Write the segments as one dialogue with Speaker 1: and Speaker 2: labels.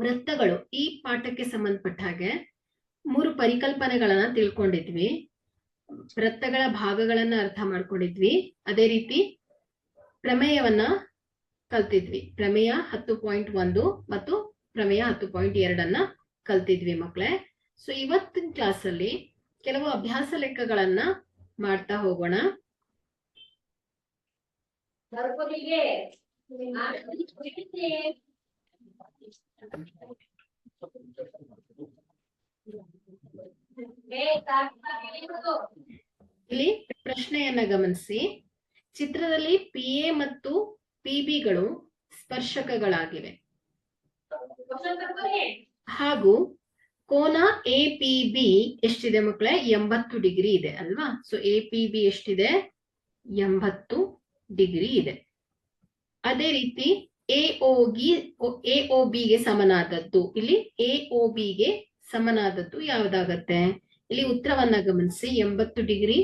Speaker 1: ವೃತ್ತಗಳು ಈ ಪಾಠಕ್ಕೆ ಸಂಬಂಧಪಟ್ಟ ಹಾಗೆ 3 ಪರಿಕಲ್ಪನೆಗಳನ್ನ ತಿಳ್ಕೊಂಡಿದ್ವಿ. ವೃತ್ತಗಳ ಭಾಗಗಳನ್ನ ಅರ್ಥ ಮಾಡ್ಕೊಂಡಿದ್ವಿ. ಅದೇ ರೀತಿ ಪ್ರಮೇಯವನ್ನ ಕಲ್ತಿದ್ವಿ. ಪ್ರಮೇಯ 10.1 ಮತ್ತು ಪ್ರಮೇಯ 10.2 ಕಲ್ತಿದ್ವಿ ಮಕ್ಕಳೇ. ಸೊ ಇವತ್ತಿನ ಕ್ಲಾಸ್ ಅಲ್ಲಿ ಕೆಲವು ಅಭ್ಯಾಸ ಲೆಕ್ಕಗಳನ್ನ ಮಾಡ್ತಾ ಹೋಗೋಣ. ಇಲ್ಲಿ ಪ್ರಶ್ನೆಯನ್ನ ಗಮನಿಸಿ. ಚಿತ್ರದಲ್ಲಿ PA ಮತ್ತು PBಗಳು ಸ್ಪರ್ಶಕಗಳಾಗಿವೆ ಹಾಗೂ ಕೋನ APB ಎಷ್ಟಿದೆ ಮಕ್ಕಳೇ? 80 ಡಿಗ್ರಿ ಇದೆ ಅಲ್ವಾ? ಸೊ APB ಎಷ್ಟಿದೆ? 80 ಡಿಗ್ರಿ ಇದೆ. ಅದೇ ರೀತಿ AOBಗೆ ಸಮನಾದದ್ದು, ಇಲ್ಲಿ AOBಗೆ ಸಮನಾದದ್ದು ಯಾವ್ದಾಗತ್ತೆ? ಇಲ್ಲಿ ಉತ್ತರವನ್ನ ಗಮನಿಸಿ. 80 ಡಿಗ್ರಿ,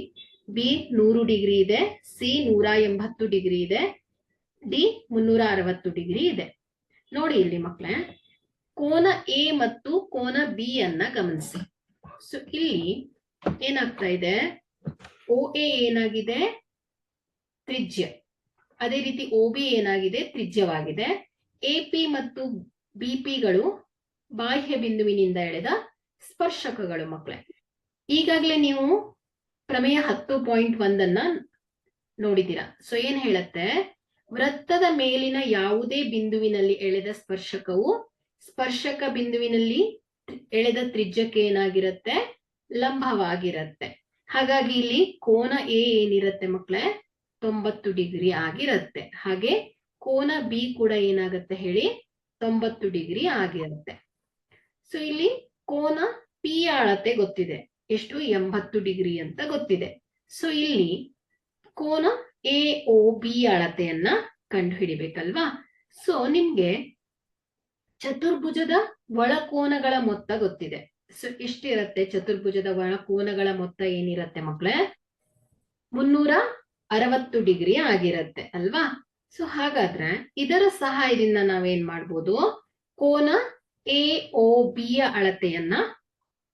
Speaker 1: B 100 ಡಿಗ್ರಿ ಇದೆ, C 180 ಡಿಗ್ರಿ ಇದೆ, D 360 ಡಿಗ್ರಿ ಇದೆ. ನೋಡಿ ಇಲ್ಲಿ ಮಕ್ಕಳೇ, ಕೋನ A ಮತ್ತು ಕೋನ B ಅನ್ನ ಗಮನಿಸಿ. ಸೊ ಇಲ್ಲಿ ಏನಾಗ್ತಾ ಇದೆ? OA ಏನಾಗಿದೆ? ತ್ರಿಜ್ಯ. ಅದೇ ರೀತಿ OB ಏನಾಗಿದೆ? ತ್ರಿಜ್ಯವಾಗಿದೆ. AP ಮತ್ತು BPಗಳು ಬಾಹ್ಯ ಬಿಂದುವಿನಿಂದ ಎಳೆದ ಸ್ಪರ್ಶಕಗಳು ಮಕ್ಕಳೇ. ಈಗಾಗಲೇ ನೀವು ಪ್ರಮೇಯ 10.1 ನೋಡಿದ್ದೀರಾ. ಸೊ ಏನ್ ಹೇಳತ್ತೆ? ವೃತ್ತದ ಮೇಲಿನ ಯಾವುದೇ ಬಿಂದುವಿನಲ್ಲಿ ಎಳೆದ ಸ್ಪರ್ಶಕವು ಸ್ಪರ್ಶಕ ಬಿಂದುವಿನಲ್ಲಿ ಎಳೆದ ತ್ರಿಜ್ಯಕ್ಕೆ ಏನಾಗಿರುತ್ತೆ? ಲಂಬವಾಗಿರುತ್ತೆ. ಹಾಗಾಗಿ ಇಲ್ಲಿ ಕೋನ A ಏನಿರುತ್ತೆ ಮಕ್ಕಳೇ? 90 ಡಿಗ್ರಿ ಆಗಿರುತ್ತೆ. ಹಾಗೆ ಕೋನ B ಕೂಡ ಏನಾಗುತ್ತೆ ಹೇಳಿ? 90 ಡಿಗ್ರಿ ಆಗಿರುತ್ತೆ. ಸೊ ಇಲ್ಲಿ ಕೋನ P ಅಳತೆ ಗೊತ್ತಿದೆ. ಎಷ್ಟು? 80 ಡಿಗ್ರಿ ಅಂತ ಗೊತ್ತಿದೆ. ಸೊ ಇಲ್ಲಿ ಕೋನ AOB ಅಳತೆಯನ್ನ ಕಂಡು ಹಿಡಿಬೇಕಲ್ವಾ? ಸೊ ನಿಮ್ಗೆ ಚತುರ್ಭುಜದ ಒಳಕೋನಗಳ ಮೊತ್ತ ಗೊತ್ತಿದೆ. ಸೊ ಎಷ್ಟಿರತ್ತೆ? ಚತುರ್ಭುಜದ ಒಳಕೋನಗಳ ಮೊತ್ತ ಏನಿರತ್ತೆ ಮಕ್ಕಳೇ? 360 ಡಿಗ್ರಿ ಆಗಿರತ್ತೆ ಅಲ್ವಾ? ಸೊ ಹಾಗಾದ್ರೆ ಇದರ ಸಹಾಯದಿಂದ ನಾವೇನ್ ಮಾಡ್ಬೋದು? ಕೋನ AOB ಯ ಅಳತೆಯನ್ನ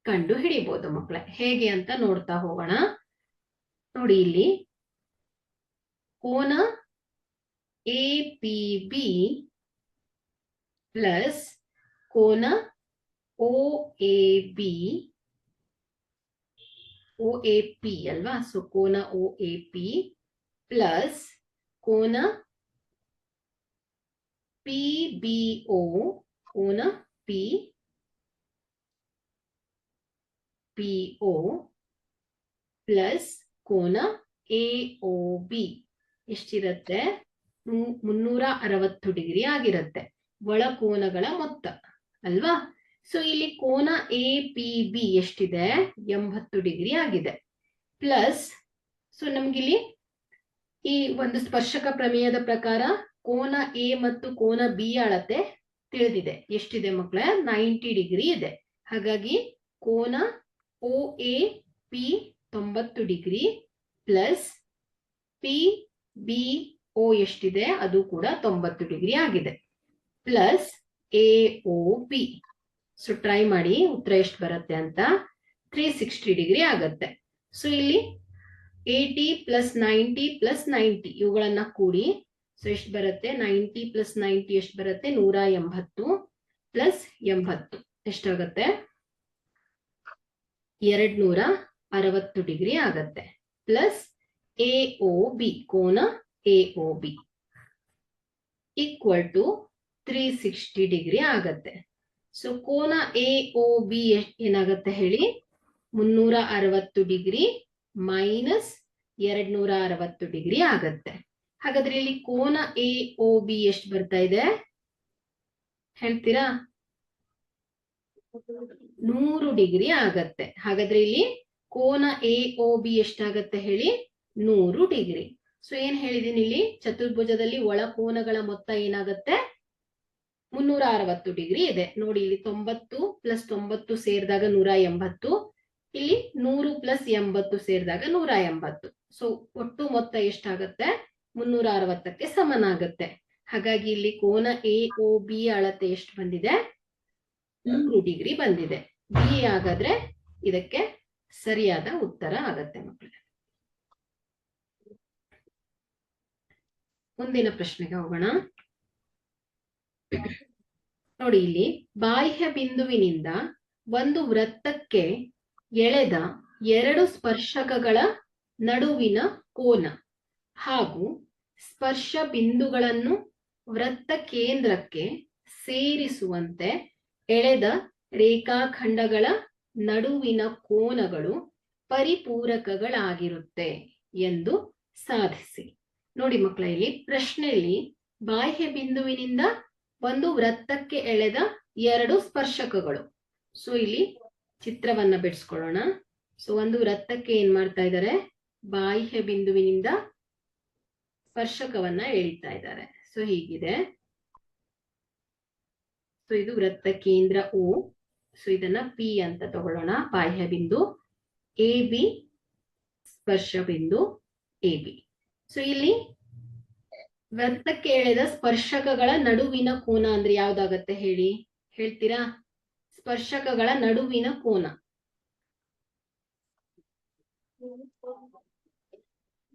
Speaker 1: ಕಂಡು ಹಿಡಿಬಹುದು ಮಕ್ಕಳೇ. ಹೇಗೆ ಅಂತ ನೋಡ್ತಾ ಹೋಗೋಣ. ನೋಡಿ ಇಲ್ಲಿ ಕೋನ APB ಪ್ಲಸ್ ಕೋನ OAP ಅಲ್ವಾ? ಸೊ ಕೋನ OAP ಪ್ಲಸ್ ಕೋನ PBO, ಕೋನ PO ಪ್ಲಸ್ ಕೋನ AOB ಎಷ್ಟಿರತ್ತೆ? 360 ಡಿಗ್ರಿ ಆಗಿರತ್ತೆ. ಒಳಕೋನಗಳ ಮೊತ್ತ ಅಲ್ವಾ? ಸೊ ಇಲ್ಲಿ ಕೋನ APB ಎಷ್ಟಿದೆ? 80 ಡಿಗ್ರಿ ಆಗಿದೆ. ಪ್ಲಸ್ ಸೊ ನಮ್ಗಿಲ್ಲಿ ಈ ಒಂದು ಸ್ಪರ್ಶಕ ಪ್ರಮೇಯದ ಪ್ರಕಾರ ಕೋನ A ಮತ್ತು ಕೋನ B ಅಳತೆ ತಿಳಿದಿದೆ. ಎಷ್ಟಿದೆ ಮಕ್ಕಳೇ? 90 ಡಿಗ್ರಿ ಇದೆ. ಹಾಗಾಗಿ ಕೋನ OAP 90 ಡಿಗ್ರಿ ಪ್ಲಸ್ PBO ಎಷ್ಟಿದೆ? ಅದು ಕೂಡ 90 ಡಿಗ್ರಿ ಆಗಿದೆ. Plus AOB. ಸೊ ಟ್ರೈ ಮಾಡಿ ಉತ್ತರ ಎಷ್ಟು ಬರುತ್ತೆ ಅಂತ. 360 ಡಿಗ್ರಿ ಆಗತ್ತೆ. ಸೊ ಇಲ್ಲಿ 80 ಪ್ಲಸ್ 90 ಪ್ಲಸ್ 90 ಇವುಗಳನ್ನ ಕೂಡಿ ಸೊ ಎಷ್ಟು ಬರುತ್ತೆ? 90 ಪ್ಲಸ್ 90 ಎಷ್ಟು ಬರುತ್ತೆ? 180 ಪ್ಲಸ್ 80 ಎಷ್ಟಾಗತ್ತೆ? 260 ಡಿಗ್ರಿ ಆಗತ್ತೆ. ಪ್ಲಸ್ AOB, ಕೋನ AOB ಈಕ್ವಲ್ ಟು 360 ಡಿಗ್ರಿ ಆಗತ್ತೆ. ಸೊ ಕೋನ AOB ಏನಾಗತ್ತೆ ಹೇಳಿ? 360 ಡಿಗ್ರಿ ಮೈನಸ್ 260 ಡಿಗ್ರಿ ಆಗತ್ತೆ. ಹಾಗಾದ್ರೆ ಇಲ್ಲಿ ಕೋನ AOB ಎಷ್ಟು ಬರ್ತಾ ಇದೆ ಹೇಳ್ತೀರಾ? 100 ಡಿಗ್ರಿ ಆಗತ್ತೆ. ಹಾಗಾದ್ರೆ ಇಲ್ಲಿ ಕೋನ AOB ಎಷ್ಟಾಗತ್ತೆ ಹೇಳಿ? 100 ಡಿಗ್ರಿ. ಸೊ ಏನ್ ಹೇಳಿದೀನಿ ಇಲ್ಲಿ? ಚತುರ್ಭುಜದಲ್ಲಿ ಒಳಕೋನಗಳ ಮೊತ್ತ ಏನಾಗತ್ತೆ? 360 ಡಿಗ್ರಿ ಇದೆ. ನೋಡಿ ಇಲ್ಲಿ 90 ಪ್ಲಸ್ 90 ಸೇರಿದಾಗ 180, ಇಲ್ಲಿ 100 ಪ್ಲಸ್ 80 ಸೇರಿದಾಗ 180. ಸೊ ಒಟ್ಟು ಮೊತ್ತ ಎಷ್ಟಾಗತ್ತೆ? 360ಕ್ಕೆ ಸಮನಾಗತ್ತೆ. ಹಾಗಾಗಿ ಇಲ್ಲಿ ಕೋನ AOB ಅಳತೆ ಎಷ್ಟು ಬಂದಿದೆ? 3 ಡಿಗ್ರಿ ಬಂದಿದೆ. ಬಿ ಹಾಗಾದ್ರೆ ಇದಕ್ಕೆ ಸರಿಯಾದ ಉತ್ತರ ಆಗತ್ತೆ ಮಕ್ಕಳೇ. ಮುಂದಿನ ಪ್ರಶ್ನೆಗೆ ಹೋಗೋಣ. ನೋಡಿ, ಇಲ್ಲಿ ಬಾಹ್ಯ ಬಿಂದುವಿನಿಂದ ಒಂದು ವೃತ್ತಕ್ಕೆ ಎಳೆದ 2 ಸ್ಪರ್ಶಕಗಳ ನಡುವಿನ ಕೋನ ಹಾಗೂ ಸ್ಪರ್ಶ ಬಿಂದುಗಳನ್ನು ವೃತ್ತ ಕೇಂದ್ರಕ್ಕೆ ಸೇರಿಸುವಂತೆ ಎಳೆದ ರೇಖಾಖಂಡಗಳ ನಡುವಿನ ಕೋನಗಳು ಪರಿಪೂರಕಗಳಾಗಿರುತ್ತೆ ಎಂದು ಸಾಧಿಸಿ. ನೋಡಿ ಮಕ್ಕಳ, ಇಲ್ಲಿ ಪ್ರಶ್ನೆಯಲ್ಲಿ ಬಾಹ್ಯ ಬಿಂದುವಿನಿಂದ ಒಂದು ವೃತ್ತಕ್ಕೆ ಎಳೆದ 2 ಸ್ಪರ್ಶಕಗಳು. ಸೊ ಇಲ್ಲಿ ಚಿತ್ರವನ್ನ ಬಿಡಿಸ್ಕೊಳ್ಳೋಣ. ಸೊ ಒಂದು ವೃತ್ತಕ್ಕೆ ಏನ್ ಮಾಡ್ತಾ ಇದ್ದಾರೆ, ಬಾಹ್ಯ ಬಿಂದುವಿನಿಂದ ಸ್ಪರ್ಶಕವನ್ನ ಎಳಿತಾ ಇದ್ದಾರೆ. ಸೊ ಹೀಗಿದೆ. ಸೊ ಇದು ವೃತ್ತ ಕೇಂದ್ರ O. ಸೊ ಇದನ್ನ P ಅಂತ ತಗೊಳ್ಳೋಣ, ಬಾಹ್ಯ ಬಿಂದು. AB ಸ್ಪರ್ಶ ಬಿಂದು AB. ಸೊ ಇಲ್ಲಿ ವೃತ್ತಕ್ಕೆ ಎಳೆದ ಸ್ಪರ್ಶಕಗಳ ನಡುವಿನ ಕೋನ ಅಂದ್ರೆ ಯಾವ್ದಾಗತ್ತೆ ಹೇಳಿ, ಹೇಳ್ತೀರಾ? ಸ್ಪರ್ಶಕಗಳ ನಡುವಿನ ಕೋನ,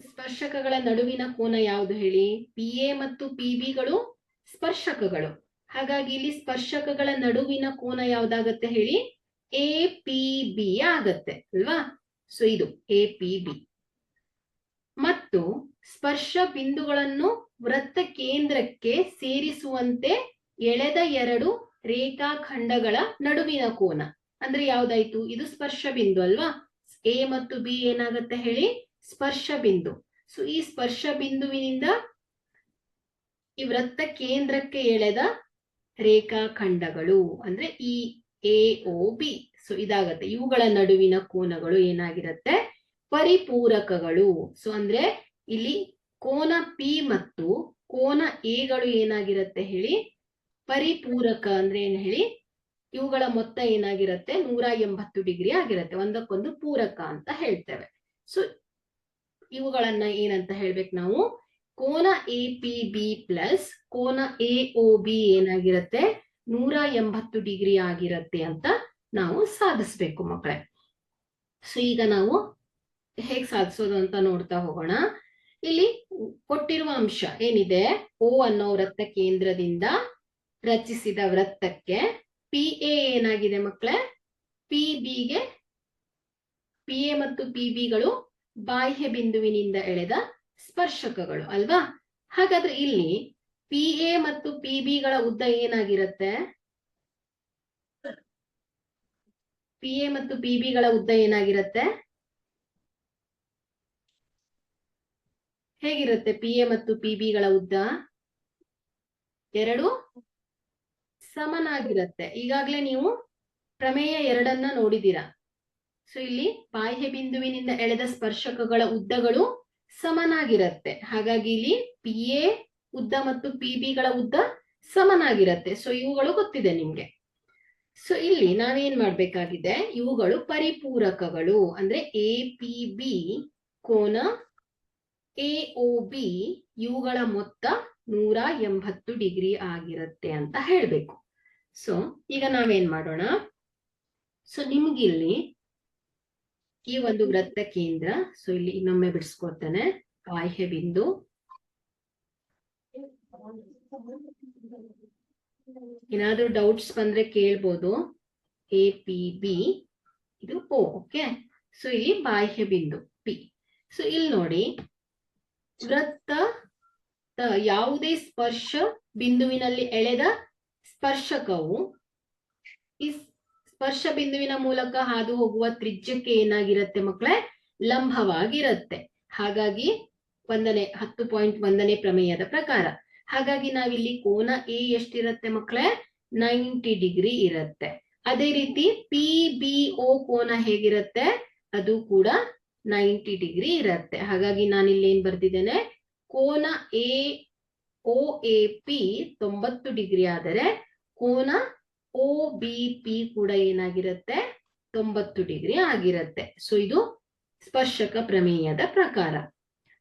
Speaker 1: ಸ್ಪರ್ಶಕಗಳ ನಡುವಿನ ಕೋನ ಯಾವುದು ಹೇಳಿ? PA ಮತ್ತು PBಗಳು ಸ್ಪರ್ಶಕಗಳು. ಹಾಗಾಗಿ ಇಲ್ಲಿ ಸ್ಪರ್ಶಕಗಳ ನಡುವಿನ ಕೋನ ಯಾವ್ದಾಗತ್ತೆ ಹೇಳಿ? APB ಆಗತ್ತೆ ಅಲ್ವಾ? ಸೊ ಇದು APB. ಮತ್ತು ಸ್ಪರ್ಶ ಬಿಂದುಗಳನ್ನು ವೃತ್ತ ಕೇಂದ್ರಕ್ಕೆ ಸೇರಿಸುವಂತೆ ಎಳೆದ 2 ರೇಖಾಖಂಡಗಳ ನಡುವಿನ ಕೋನ ಅಂದ್ರೆ ಯಾವ್ದಾಯ್ತು? ಇದು ಸ್ಪರ್ಶ ಬಿಂದು ಅಲ್ವಾ? A ಮತ್ತು B ಏನಾಗತ್ತೆ ಹೇಳಿ? ಸ್ಪರ್ಶ ಬಿಂದು. ಸೊ ಈ ಸ್ಪರ್ಶ ಬಿಂದುವಿನಿಂದ ಈ ವೃತ್ತ ಕೇಂದ್ರಕ್ಕೆ ಎಳೆದ ರೇಖಾಖಂಡಗಳು ಅಂದ್ರೆ ಈ AOB. ಸೊ ಇದಾಗತ್ತೆ. ಇವುಗಳ ನಡುವಿನ ಕೋನಗಳು ಏನಾಗಿರುತ್ತೆ? ಪರಿಪೂರಕಗಳು. ಸೊ ಅಂದ್ರೆ ಇಲ್ಲಿ ಕೋನ P ಮತ್ತು ಕೋನ A ಗಳು ಏನಾಗಿರುತ್ತೆ ಹೇಳಿ? ಪರಿಪೂರಕ ಅಂದ್ರೆ ಏನ್ ಹೇಳಿ? ಇವುಗಳ ಮೊತ್ತ ಏನಾಗಿರುತ್ತೆ? 180 ಡಿಗ್ರಿ ಆಗಿರುತ್ತೆ. ಒಂದಕ್ಕೊಂದು ಪೂರಕ ಅಂತ ಹೇಳ್ತೇವೆ. ಸೊ ಇವುಗಳನ್ನ ಏನಂತ ಹೇಳ್ಬೇಕು ನಾವು? ಕೋನ APB ಪ್ಲಸ್ ಕೋನ AOB ಏನಾಗಿರುತ್ತೆ? 180 ಡಿಗ್ರಿ ಆಗಿರುತ್ತೆ ಅಂತ ನಾವು ಸಾಧಿಸ್ಬೇಕು ಮಕ್ಕಳೇ. ಸೊ ಈಗ ನಾವು ಹೇಗ್ ಸಾಧಿಸೋದು ಅಂತ ನೋಡ್ತಾ ಹೋಗೋಣ. ಇಲ್ಲಿ ಕೊಟ್ಟಿರುವ ಅಂಶ ಏನಿದೆ, O ಅನ್ನೋ ವೃತ್ತ ಕೇಂದ್ರದಿಂದ ರಚಿಸಿದ ವೃತ್ತಕ್ಕೆ PA ಏನಾಗಿದೆ ಮಕ್ಕಳೇ? PBಗೆ PA ಮತ್ತು PBಗಳು ಬಾಹ್ಯ ಬಿಂದುವಿನಿಂದ ಎಳೆದ ಸ್ಪರ್ಶಕಗಳು ಅಲ್ವಾ? ಹಾಗಾದ್ರೆ ಇಲ್ಲಿ PA ಮತ್ತು PBಗಳ ಉದ್ದ ಏನಾಗಿರುತ್ತೆ? PA ಮತ್ತು PBಗಳ ಉದ್ದ ಏನಾಗಿರುತ್ತೆ? ಹೇಗಿರುತ್ತೆ PA ಮತ್ತು PBಗಳ ಉದ್ದ? 2 ಸಮನಾಗಿರುತ್ತೆ. ಈಗಾಗಲೇ ನೀವು ಪ್ರಮೇಯ 2ಅನ್ನ ನೋಡಿದ್ದೀರಾ. ಸೊ ಇಲ್ಲಿ ಬಾಹ್ಯ ಬಿಂದುವಿನಿಂದ ಎಳೆದ ಸ್ಪರ್ಶಕಗಳ ಉದ್ದಗಳು ಸಮನಾಗಿರುತ್ತೆ. ಹಾಗಾಗಿ ಇಲ್ಲಿ PA ಉದ್ದ ಮತ್ತು PBಗಳ ಉದ್ದ ಸಮನಾಗಿರುತ್ತೆ. ಸೊ ಇವುಗಳು ಗೊತ್ತಿದೆ ನಿಮ್ಗೆ. ಸೊ ಇಲ್ಲಿ ನಾವೇನ್ ಮಾಡ್ಬೇಕಾಗಿದೆ? ಇವುಗಳು ಪರಿಪೂರಕಗಳು ಅಂದ್ರೆ APB ಕೋನ AOB ಇವುಗಳ ಮೊತ್ತ 180 ಡಿಗ್ರಿ ಆಗಿರುತ್ತೆ ಅಂತ ಹೇಳ್ಬೇಕು. ಸೊ ಈಗ ನಾವೇನ್ ಮಾಡೋಣ? ಸೊ ನಿಮ್ಗಿಲ್ಲಿ ಈ ಒಂದು ವೃತ್ತ ಕೇಂದ್ರ, ಸೊ ಇಲ್ಲಿ ಇನ್ನೊಮ್ಮೆ ಬಿಡಿಸ್ಕೊತೇನೆ, ಬಾಹ್ಯ ಬಿಂದು, ಏನಾದ್ರೂ ಡೌಟ್ಸ್ ಬಂದ್ರೆ ಕೇಳ್ಬೋದು. APB ಇದು O. ಓಕೆ. ಸೊ ಇಲ್ಲಿ ಬಾಹ್ಯ ಬಿಂದು P. ಸೊ ಇಲ್ಲಿ ನೋಡಿ, ವೃತ್ತ ಯಾವುದೇ ಸ್ಪರ್ಶ ಬಿಂದುವಿನಲ್ಲಿ ಎಳೆದ ಸ್ಪರ್ಶಕವು ಈ ಸ್ಪರ್ಶ ಬಿಂದುವಿನ ಮೂಲಕ ಹಾದು ಹೋಗುವ ತ್ರಿಜ್ಯಕ್ಕೆ ಏನಾಗಿರುತ್ತೆ ಮಕ್ಕಳೇ? ಲಂಬವಾಗಿರುತ್ತೆ. ಹಾಗಾಗಿ 10.1ನೇ ಪ್ರಮೇಯದ ಪ್ರಕಾರ. ಹಾಗಾಗಿ ನಾವಿಲ್ಲಿ ಕೋನ A ಎಷ್ಟಿರುತ್ತೆ ಮಕ್ಕಳೇ? 90 ಡಿಗ್ರಿ ಇರುತ್ತೆ. ಅದೇ ರೀತಿ PBO ಕೋನ ಹೇಗಿರುತ್ತೆ? ಅದು ಕೂಡ 90 ಡಿಗ್ರಿ ಇರುತ್ತೆ. ಹಾಗಾಗಿ ನಾನಿಲ್ಲಿ ಏನ್ ಬರ್ದಿದ್ದೇನೆ? ಕೋನ OAP 90 ಡಿಗ್ರಿ ಆದರೆ ಕೋನ OBP ಕೂಡ ಏನಾಗಿರುತ್ತೆ? 90 ಡಿಗ್ರಿ ಆಗಿರುತ್ತೆ. ಸೊ ಇದು ಸ್ಪರ್ಶಕ ಪ್ರಮೇಯದ ಪ್ರಕಾರ.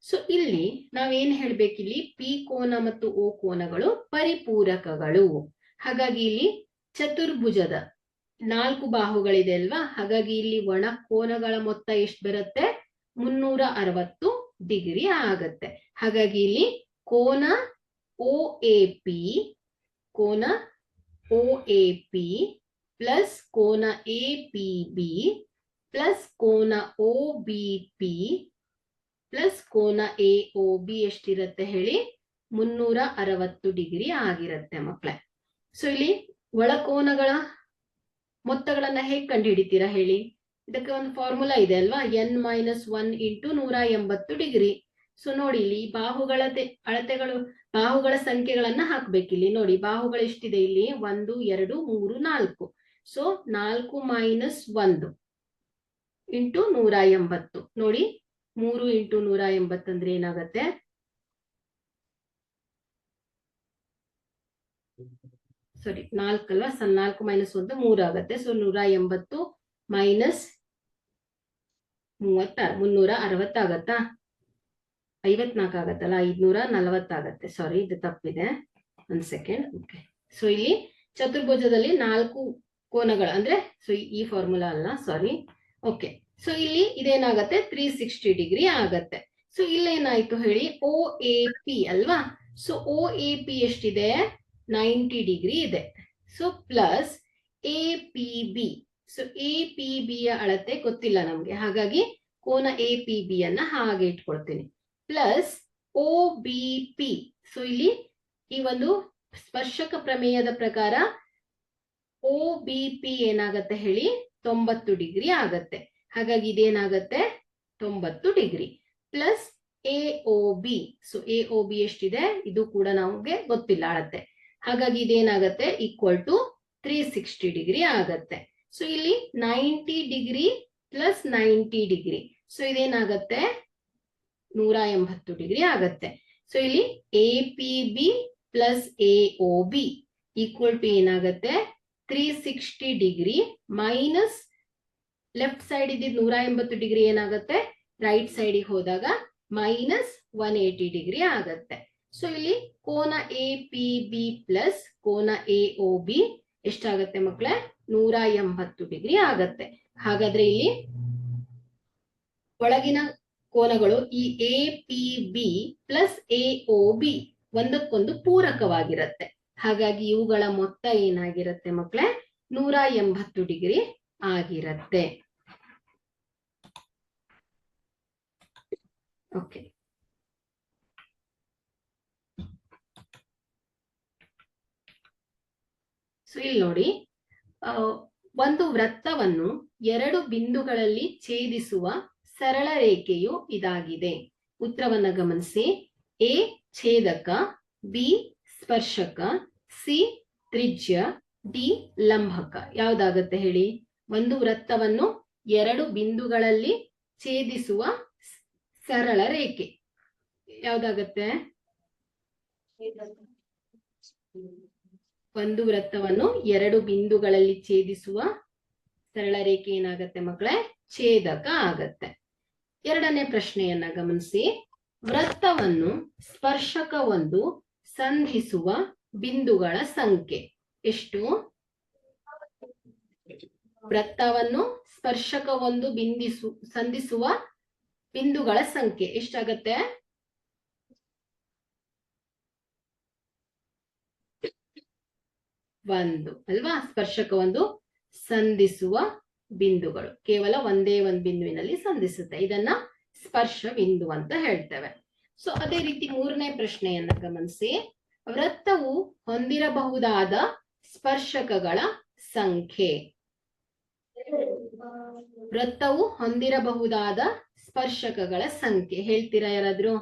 Speaker 1: ಸೊ ಇಲ್ಲಿ ನಾವೇನ್ ಹೇಳ್ಬೇಕಿಲ್ಲಿ? P ಕೋನ ಮತ್ತು O ಕೋನಗಳು ಪರಿಪೂರಕಗಳು. ಹಾಗಾಗಿ ಇಲ್ಲಿ ಚತುರ್ಭುಜದ 4 ಬಾಹುಗಳಿದೆ ಅಲ್ವಾ, ಹಾಗಾಗಿ ಇಲ್ಲಿ ಒಣ ಕೋನಗಳ ಮೊತ್ತ ಎಷ್ಟು ಬರುತ್ತೆ? 360 ಡಿಗ್ರಿ ಆಗತ್ತೆ. ಹಾಗಾಗಿ ಇಲ್ಲಿ ಕೋನ OAP ಪ್ಲಸ್ ಕೋನ APB ಪ್ಲಸ್ ಕೋನ OBP ಪ್ಲಸ್ ಕೋನ AOB ಎಷ್ಟಿರುತ್ತೆ ಹೇಳಿ? 360 ಡಿಗ್ರಿ ಆಗಿರುತ್ತೆ ಮಕ್ಕಳೇ. ಸೊ ಇಲ್ಲಿ ಒಳಕೋನಗಳ ಮೊತ್ತಗಳನ್ನ ಹೇಗೆ ಕಂಡುಹಿಡಿತೀರಾ ಹೇಳಿ? ಇದಕ್ಕೆ ಒಂದು ಫಾರ್ಮುಲಾ ಇದೆ ಅಲ್ವಾ, n-1 × 180 ಡಿಗ್ರಿ. ಸೊ ನೋಡಿ, ಇಲ್ಲಿ ಬಾಹುಗಳ ಸಂಖ್ಯೆಗಳನ್ನ ಹಾಕ್ಬೇಕಿಲ್ಲಿ. ನೋಡಿ, ಬಾಹುಗಳು ಎಷ್ಟಿದೆ ಇಲ್ಲಿ? 1 2 3 4. ಸೊ 4 - 1 × 180. ನೋಡಿ, 3 × 180 ಅಂದ್ರೆ ಏನಾಗತ್ತೆ? ಸಾರಿ, 4 ಅಲ್ವಾ? 4 - 1 3 ಆಗತ್ತೆ. ಸೊ 180 - 36 360 ಆಗತ್ತಾ? 54 ಆಗತ್ತಲ್ಲ, 540 ಆಗತ್ತೆ. ಸಾರಿ, ಇದು ತಪ್ಪಿದೆ, ಒಂದ್ ಸೆಕೆಂಡ್. ಓಕೆ. ಸೊ ಇಲ್ಲಿ ಚತುರ್ಭುಜದಲ್ಲಿ 4 ಕೋನಗಳು ಅಂದ್ರೆ, ಸೊ ಈ ಫಾರ್ಮುಲಾ ಅಲ್ಲ, ಸಾರಿ. ಓಕೆ. ಸೊ ಇಲ್ಲಿ ಇದೇನಾಗತ್ತೆ? 360 ಡಿಗ್ರಿ ಆಗತ್ತೆ. ಸೊ ಇಲ್ಲೇನಾಯ್ತು ಹೇಳಿ? OAP ಅಲ್ವಾ? ಸೊ OAP ಎಷ್ಟಿದೆ? 90 ಡಿಗ್ರಿ ಇದೆ. So plus APB. So APB ಯ ಅಳತೆ ಗೊತ್ತಿಲ್ಲ ನಮ್ಗೆ, ಹಾಗಾಗಿ ಕೋನ APB ಅನ್ನ ಹಾಗೆ ಇಟ್ಕೊಳ್ತೀನಿ. Plus OBP. ಸೊ ಇಲ್ಲಿ ಈ ಒಂದು ಸ್ಪರ್ಶಕ ಪ್ರಮೇಯದ ಪ್ರಕಾರ OBP ಏನಾಗತ್ತೆ ಹೇಳಿ? 90 ಡಿಗ್ರಿ ಆಗತ್ತೆ. ಹಾಗಾಗಿ ಇದೇನಾಗತ್ತೆ? 90 degree. Plus AOB. So AOB ಎಷ್ಟಿದೆ? ಇದು ಕೂಡ ನಮ್ಗೆ ಗೊತ್ತಿಲ್ಲ ಅಳತೆ, ಹಾಗಾಗಿ ಇದೇನಾಗತ್ತೆ? ಈಕ್ವಲ್ ಟು 360 ಡಿಗ್ರಿ ಆಗತ್ತೆ. ಸೊ ಇಲ್ಲಿ 90 ಡಿಗ್ರಿ ಪ್ಲಸ್ 90 ಡಿಗ್ರಿ. ಸೊ ಇದೇನಾಗತ್ತೆ? 180 ಡಿಗ್ರಿ ಆಗತ್ತೆ. ಸೊ ಇಲ್ಲಿ APB plus AOB equal to ಏನಾಗತ್ತೆ? 360 ಡಿಗ್ರಿ ಮೈನಸ್ ಲೆಫ್ಟ್ ಸೈಡ್ ಇದ್ದಿದ್ದು 180 ಡಿಗ್ರಿ ಏನಾಗತ್ತೆ? ರೈಟ್ ಸೈಡಿಗೆ ಹೋದಾಗ ಮೈನಸ್ 180 ಡಿಗ್ರಿ ಆಗತ್ತೆ. ಸೊ ಇಲ್ಲಿ ಕೋನ APB ಪ್ಲಸ್ ಕೋನ AOB ಎಷ್ಟಾಗತ್ತೆ ಮಕ್ಕಳೇ? 180 ಡಿಗ್ರಿ ಆಗತ್ತೆ. ಹಾಗಾದ್ರೆ ಇಲ್ಲಿ ಒಳಗಿನ ಕೋನಗಳು ಈ APB ಪ್ಲಸ್ AOB ಒಂದಕ್ಕೊಂದು ಪೂರಕವಾಗಿರುತ್ತೆ. ಹಾಗಾಗಿ ಇವುಗಳ ಮೊತ್ತ ಏನಾಗಿರುತ್ತೆ ಮಕ್ಕಳೇ? 180 ಡಿಗ್ರಿ ಆಗಿರುತ್ತೆ. ಓಕೆ. ಸೊ ಇಲ್ಲಿ ನೋಡಿ, ಒಂದು ವೃತ್ತವನ್ನು 2 ಬಿಂದುಗಳಲ್ಲಿ ಛೇದಿಸುವ ಸರಳ ರೇಖೆಯು ಇದಾಗಿದೆ. ಉತ್ತರವನ್ನ ಗಮನಿಸಿ. A ಛೇದಕ, B ಸ್ಪರ್ಶಕ, C ತ್ರಿಜ್ಯ, D ಲಂಬಕ. ಯಾವ್ದಾಗತ್ತೆ ಹೇಳಿ? ಒಂದು ವೃತ್ತವನ್ನು 2 ಬಿಂದುಗಳಲ್ಲಿ ಛೇದಿಸುವ ಸರಳ ರೇಖೆ ಯಾವ್ದಾಗತ್ತೆ? ಒಂದು ವೃತ್ತವನ್ನು 2 ಬಿಂದುಗಳಲ್ಲಿ ಛೇದಿಸುವ ಸರಳ ರೇಖೆ ಏನಾಗತ್ತೆ ಮಕ್ಕಳೇ? ಛೇದಕ ಆಗತ್ತೆ. ಎರಡನೇ ಪ್ರಶ್ನೆಯನ್ನ ಗಮನಿಸಿ. ವೃತ್ತವನ್ನು ಸ್ಪರ್ಶಕ ಒಂದು ಸಂಧಿಸುವ ಬಿಂದುಗಳ ಸಂಖ್ಯೆ ಎಷ್ಟು? ವೃತ್ತವನ್ನು ಸ್ಪರ್ಶಕ ಒಂದು ಸಂಧಿಸುವ ಬಿಂದುಗಳ ಸಂಖ್ಯೆ ಎಷ್ಟಾಗತ್ತೆ? 1 ಅಲ್ವಾ? ಸ್ಪರ್ಶಕ ಒಂದು ಸಂಧಿಸುವ ಬಿಂದುಗಳು ಕೇವಲ ಒಂದೇ ಒಂದು ಬಿಂದುವಿನಲ್ಲಿ ಸಂಧಿಸುತ್ತೆ, ಇದನ್ನ ಸ್ಪರ್ಶ ಬಿಂದು ಅಂತ ಹೇಳ್ತೇವೆ. ಸೊ ಅದೇ ರೀತಿ ಮೂರನೇ ಪ್ರಶ್ನೆಯನ್ನ ಗಮನಿಸಿ. ವೃತ್ತವು ಹೊಂದಿರಬಹುದಾದ ಸ್ಪರ್ಶಕಗಳ ಸಂಖ್ಯೆ. ವೃತ್ತವು ಹೊಂದಿರಬಹುದಾದ ಸ್ಪರ್ಶಕಗಳ ಸಂಖ್ಯೆ ಹೇಳ್ತೀರಾ ಯಾರಾದ್ರೂ?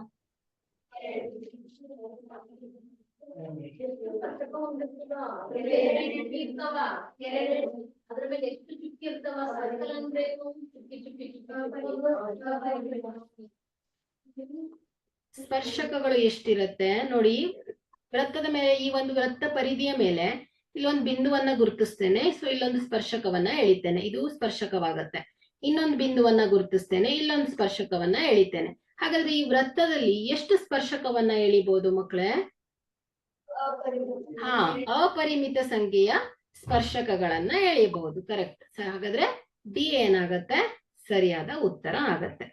Speaker 1: ಸ್ಪರ್ಶಕಗಳು ಎಷ್ಟಿರುತ್ತೆ ನೋಡಿ. ವೃತ್ತದ ಮೇಲೆ, ಈ ಒಂದು ವೃತ್ತ ಪರಿಧಿಯ ಮೇಲೆ ಇಲ್ಲೊಂದು ಬಿಂದುವನ್ನ ಗುರುತಿಸ್ತೇನೆ. ಸೊ ಇಲ್ಲೊಂದು ಸ್ಪರ್ಶಕವನ್ನ ಎಳಿತೇನೆ, ಇದು ಸ್ಪರ್ಶಕವಾಗತ್ತೆ. ಇನ್ನೊಂದು ಬಿಂದುವನ್ನ ಗುರುತಿಸ್ತೇನೆ, ಇಲ್ಲೊಂದು ಸ್ಪರ್ಶಕವನ್ನ ಎಳಿತೇನೆ. ಹಾಗಾದ್ರೆ ಈ ವೃತ್ತದಲ್ಲಿ ಎಷ್ಟು ಸ್ಪರ್ಶಕವನ್ನ ಎಳಿಬಹುದು ಮಕ್ಕಳೇ? ಅಪರಿಮಿತ ಸಂಖ್ಯೆಯ ಸ್ಪರ್ಶಕಗಳನ್ನ ಎಳೆಯಬಹುದು. ಕರೆಕ್ಟ್. ಹಾಗಾದ್ರೆ ಡಿ ಏನಾಗತ್ತೆ? ಸರಿಯಾದ ಉತ್ತರ ಆಗತ್ತೆ.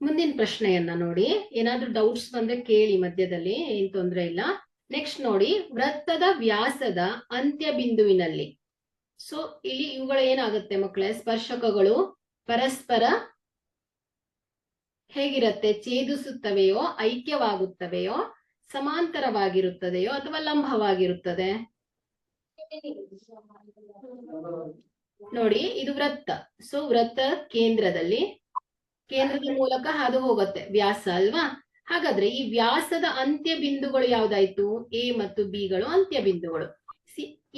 Speaker 1: ಮುಂದಿನ ಪ್ರಶ್ನೆಯನ್ನ ನೋಡಿ. ಏನಾದ್ರೂ ಡೌಟ್ಸ್ ಬಂದ್ರೆ ಕೇಳಿ ಮಧ್ಯದಲ್ಲಿ, ಏನ್ ತೊಂದ್ರೆ ಇಲ್ಲ. ನೆಕ್ಸ್ಟ್ ನೋಡಿ, ವೃತ್ತದ ವ್ಯಾಸದ ಅಂತ್ಯ ಬಿಂದುವಿನಲ್ಲಿ. ಸೊ ಇಲ್ಲಿ ಇವುಗಳು ಏನಾಗುತ್ತೆ ಮಕ್ಕಳೇ? ಸ್ಪರ್ಶಕಗಳು ಪರಸ್ಪರ ಹೇಗಿರತ್ತೆ? ಛೇದಿಸುತ್ತವೆಯೋ, ಐಕ್ಯವಾಗುತ್ತವೆಯೋ, ಸಮಾಂತರವಾಗಿರುತ್ತದೆಯೋ ಅಥವಾ ಲಂಬವಾಗಿರುತ್ತದೆ? ನೋಡಿ, ಇದು ವೃತ್ತ. ಸೊ ವೃತ್ತ ಕೇಂದ್ರದ ಮೂಲಕ ಹಾದು ಹೋಗುತ್ತೆ ವ್ಯಾಸ ಅಲ್ವಾ? ಹಾಗಾದ್ರೆ ಈ ವ್ಯಾಸದ ಅಂತ್ಯ ಬಿಂದುಗಳು ಯಾವ್ದಾಯ್ತು? ಎ ಮತ್ತು ಬಿ ಗಳು ಅಂತ್ಯ ಬಿಂದುಗಳು.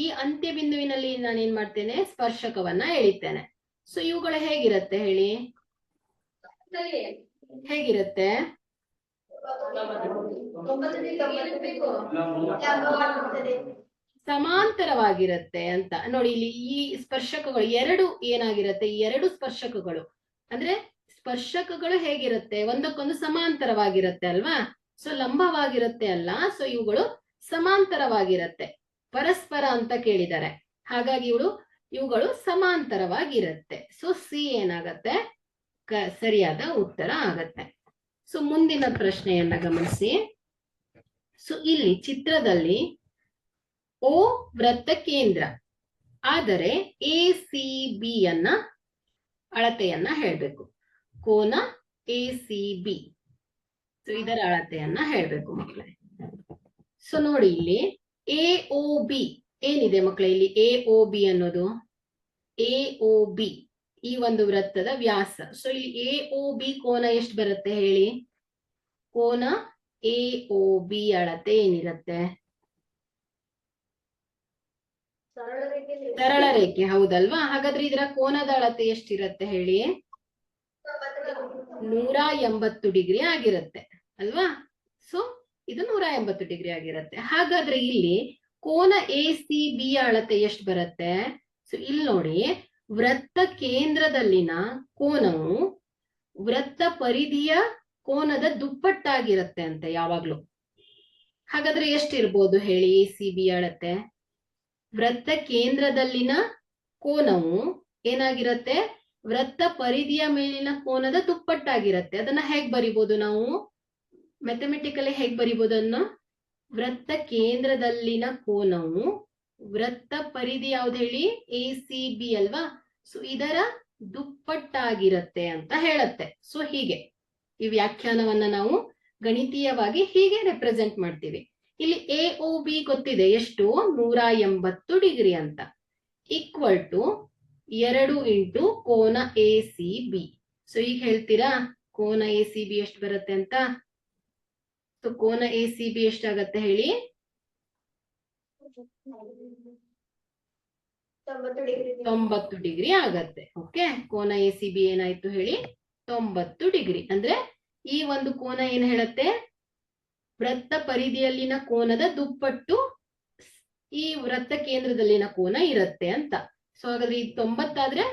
Speaker 1: ಈ ಅಂತ್ಯ ಬಿಂದುವಿನಲ್ಲಿ ನಾನೇನ್ ಮಾಡ್ತೇನೆ? ಸ್ಪರ್ಶಕವನ್ನ ಎಳಿತೇನೆ. ಸೊ ಇವುಗಳು ಹೇಗಿರತ್ತೆ ಹೇಳಿ? ಹೇಗಿರುತ್ತೆ? ಸಮಾಂತರವಾಗಿರುತ್ತೆ ಅಂತ ನೋಡಿ. ಇಲ್ಲಿ ಈ ಸ್ಪರ್ಶಕಗಳು ಎರಡು ಏನಾಗಿರುತ್ತೆ? ಈ ಎರಡು ಸ್ಪರ್ಶಕಗಳು ಅಂದ್ರೆ ಸ್ಪರ್ಶಕಗಳು ಹೇಗಿರುತ್ತೆ? ಒಂದಕ್ಕೊಂದು ಸಮಾಂತರವಾಗಿರುತ್ತೆ ಅಲ್ವಾ? ಸೊ ಲಂಬವಾಗಿರುತ್ತೆ ಅಲ್ಲ. ಸೊ ಇವುಗಳು ಸಮಾಂತರವಾಗಿರುತ್ತೆ. ಪರಸ್ಪರ ಅಂತ ಕೇಳಿದ್ದಾರೆ, ಹಾಗಾಗಿ ಇವುಗಳು ಸಮಾಂತರವಾಗಿರುತ್ತೆ. ಸೊ ಸಿ ಏನಾಗತ್ತೆ? ಸರಿಯಾದ ಉತ್ತರ ಆಗತ್ತೆ. ಸೊ ಮುಂದಿನ ಪ್ರಶ್ನೆಯನ್ನ ಗಮನಿಸಿ. ಸೊ ಇಲ್ಲಿ ಚಿತ್ರದಲ್ಲಿ ಓ ವೃತ್ತ ಕೇಂದ್ರ, ಆದರೆ ಎ ಸಿ ಬಿ ಯ ಅಳತೆಯನ್ನ ಹೇಳ್ಬೇಕು. ಕೋನ ಎ ಸಿ ಬಿ, ಸೊ ಇದರ ಅಳತೆಯನ್ನ ಹೇಳ್ಬೇಕು ಮಕ್ಕಳೇ. ಸೊ ನೋಡಿ, ಇಲ್ಲಿ ಎ ಒ ಬಿ ಏನಿದೆ ಮಕ್ಕಳೇ? ಇಲ್ಲಿ ಎ ಒ ಬಿ ಅನ್ನೋದು, ಎ ಒ ಬಿ ಈ ಒಂದು ವೃತ್ತದ ವ್ಯಾಸ. ಸೊ ಇಲ್ಲಿ ಎ ಒ ಬಿ ಕೋನ ಎಷ್ಟು ಬರುತ್ತೆ ಹೇಳಿ? ಕೋನ ಎ ಒ ಬಿ ಅಳತೆ ಏನಿರುತ್ತೆ? ಸರಳ ರೇಖೆ, ಹೌದಲ್ವಾ? ಹಾಗಾದ್ರೆ ಇದರ ಕೋನದ ಅಳತೆ ಎಷ್ಟಿರತ್ತೆ ಹೇಳಿ? 180 ಡಿಗ್ರಿ ಆಗಿರುತ್ತೆ ಅಲ್ವಾ? ಸೊ ಇದು 180 ಡಿಗ್ರಿ ಆಗಿರುತ್ತೆ. ಹಾಗಾದ್ರೆ ಇಲ್ಲಿ ಕೋನ ಎ ಸಿ ಬಿ ಅಳತೆ ಎಷ್ಟು ಬರುತ್ತೆ? ಸೊ ಇಲ್ಲಿ ನೋಡಿ, ವೃತ್ತ ಕೇಂದ್ರದಲ್ಲಿನ ಕೋನವು ವೃತ್ತ ಪರಿಧಿಯ ಕೋನದ ದುಪ್ಪಟ್ಟಾಗಿರುತ್ತೆ ಅಂತ ಯಾವಾಗ್ಲೂ. ಹಾಗಾದ್ರೆ ಎಷ್ಟಿರ್ಬೋದು ಹೇಳಿ ಎ ಸಿ ಬಿ ಅಳತೆ? ವೃತ್ತ ಕೇಂದ್ರದಲ್ಲಿನ ಕೋನವು ಏನಾಗಿರುತ್ತೆ? ವೃತ್ತ ಪರಿಧಿಯ ಮೇಲಿನ ಕೋನದ ದುಪ್ಪಟ್ಟಾಗಿರುತ್ತೆ. ಅದನ್ನ ಹೇಗ್ ಬರಿಬಹುದು ನಾವು? ಮ್ಯಾಥಮೆಟಿಕಲಿ ಹೇಗ್ ಬರಿಬಹುದು ಅದನ್ನ? ವೃತ್ತ ಕೇಂದ್ರದಲ್ಲಿನ ಕೋನವು ವೃತ್ತ ಪರಿಧಿ ಯಾವ್ದು ಹೇಳಿ? ಎ ಸಿ ಬಿ ಅಲ್ವಾ? ಸೊ ಇದರ ದುಪ್ಪಟ್ಟಾಗಿರುತ್ತೆ ಅಂತ ಹೇಳುತ್ತೆ. ಸೊ ಹೀಗೆ ಈ ವ್ಯಾಖ್ಯಾನವನ್ನ ನಾವು ಗಣಿತೀಯವಾಗಿ ಹೀಗೆ ರೆಪ್ರೆಸೆಂಟ್ ಮಾಡ್ತೀವಿ. ಇಲ್ಲಿ ಎ ಒ ಬಿ ಗೊತ್ತಿದೆ ಎಷ್ಟು? 180 ಡಿಗ್ರಿ ಅಂತ. ಈಕ್ವಲ್ ಟು 2 ಇಂಟು ಕೋನ ಎ ಸಿ ಬಿ. ಸೊ ಈಗ ಹೇಳ್ತೀರಾ ಕೋನ ಎ ಸಿ ಬಿ ಎಷ್ಟು ಬರುತ್ತೆ ಅಂತ? ಸೊ ಕೋನ ಎ ಸಿ ಬಿ ಎಷ್ಟಾಗತ್ತೆ ಹೇಳಿ? 90 ಡಿಗ್ರಿ ಆಗತ್ತೆ. ಓಕೆ, ಕೋನ ಎ ಸಿ ಬಿ ಏನಾಯ್ತು ಹೇಳಿ? 90 ಡಿಗ್ರಿ. ಅಂದ್ರೆ ಈ ಒಂದು ಕೋನ ಏನ್ ಹೇಳತ್ತೆ? ವೃತ್ತ ಪರಿಧಿಯಲ್ಲಿನ ಕೋನದ ದುಪ್ಪಟ್ಟು ಈ ವೃತ್ತ ಕೇಂದ್ರದಲ್ಲಿನ ಕೋನ ಇರುತ್ತೆ ಅಂತ. ಸೊ ಹಾಗಾದ್ರೆ ಇದು 90 ಆದ್ರೆ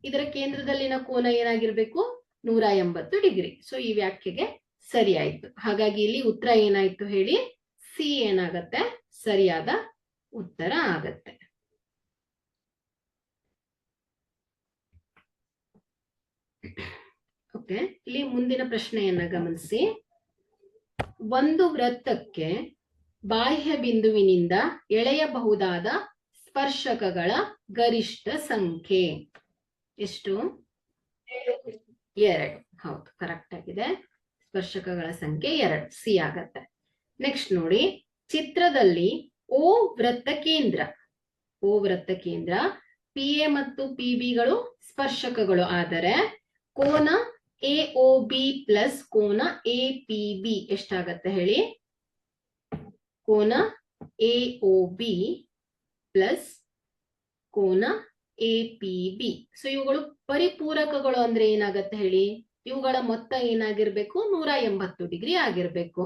Speaker 1: ಇದರ ಕೇಂದ್ರದಲ್ಲಿನ ಕೋನ ಏನಾಗಿರ್ಬೇಕು? 180 ಡಿಗ್ರಿ. ಸೊ ಈ ವ್ಯಾಖ್ಯೆಗೆ ಸರಿ ಆಯ್ತು. ಹಾಗಾಗಿ ಇಲ್ಲಿ ಉತ್ತರ ಏನಾಯ್ತು ಹೇಳಿ? ಸಿ ಏನಾಗತ್ತೆ? ಸರಿಯಾದ ಉತ್ತರ ಆಗತ್ತೆ. ಓಕೆ, ಇಲ್ಲಿ ಮುಂದಿನ ಪ್ರಶ್ನೆಯನ್ನ ಗಮನಿಸಿ. ಒಂದು ವೃತ್ತಕ್ಕೆ ಬಾಹ್ಯ ಬಿಂದುವಿನಿಂದ ಎಳೆಯಬಹುದಾದ ಸ್ಪರ್ಶಕಗಳ ಗರಿಷ್ಠ ಸಂಖ್ಯೆ ಎಷ್ಟು? 2. ಹೌದು, ಕರೆಕ್ಟ್ ಆಗಿದೆ. ಸ್ಪರ್ಶಕಗಳ ಸಂಖ್ಯೆ 2, ಸಿ ಆಗತ್ತೆ. ನೆಕ್ಸ್ಟ್ ನೋಡಿ, ಚಿತ್ರದಲ್ಲಿ ಓ ವೃತ್ತ ಕೇಂದ್ರ ಪಿ ಎ ಮತ್ತು ಪಿ ಬಿ ಗಳು ಸ್ಪರ್ಶಕಗಳು ಆದರೆ ಕೋನ ಎ ಒ ಬಿ ಪ್ಲಸ್ ಕೋನ ಎ ಪಿ ಬಿ ಎಷ್ಟಾಗತ್ತೆ ಹೇಳಿ? ಕೋನ ಎ ಒ ಬಿ ಪ್ಲಸ್ ಕೋನ ಎ ಪಿ ಬಿ. ಸೊ ಇವುಗಳು ಪರಿಪೂರಕಗಳು ಅಂದ್ರೆ ಏನಾಗತ್ತೆ ಹೇಳಿ? ಇವುಗಳ ಮೊತ್ತ ಏನಾಗಿರ್ಬೇಕು? 180 ಡಿಗ್ರಿ ಆಗಿರ್ಬೇಕು.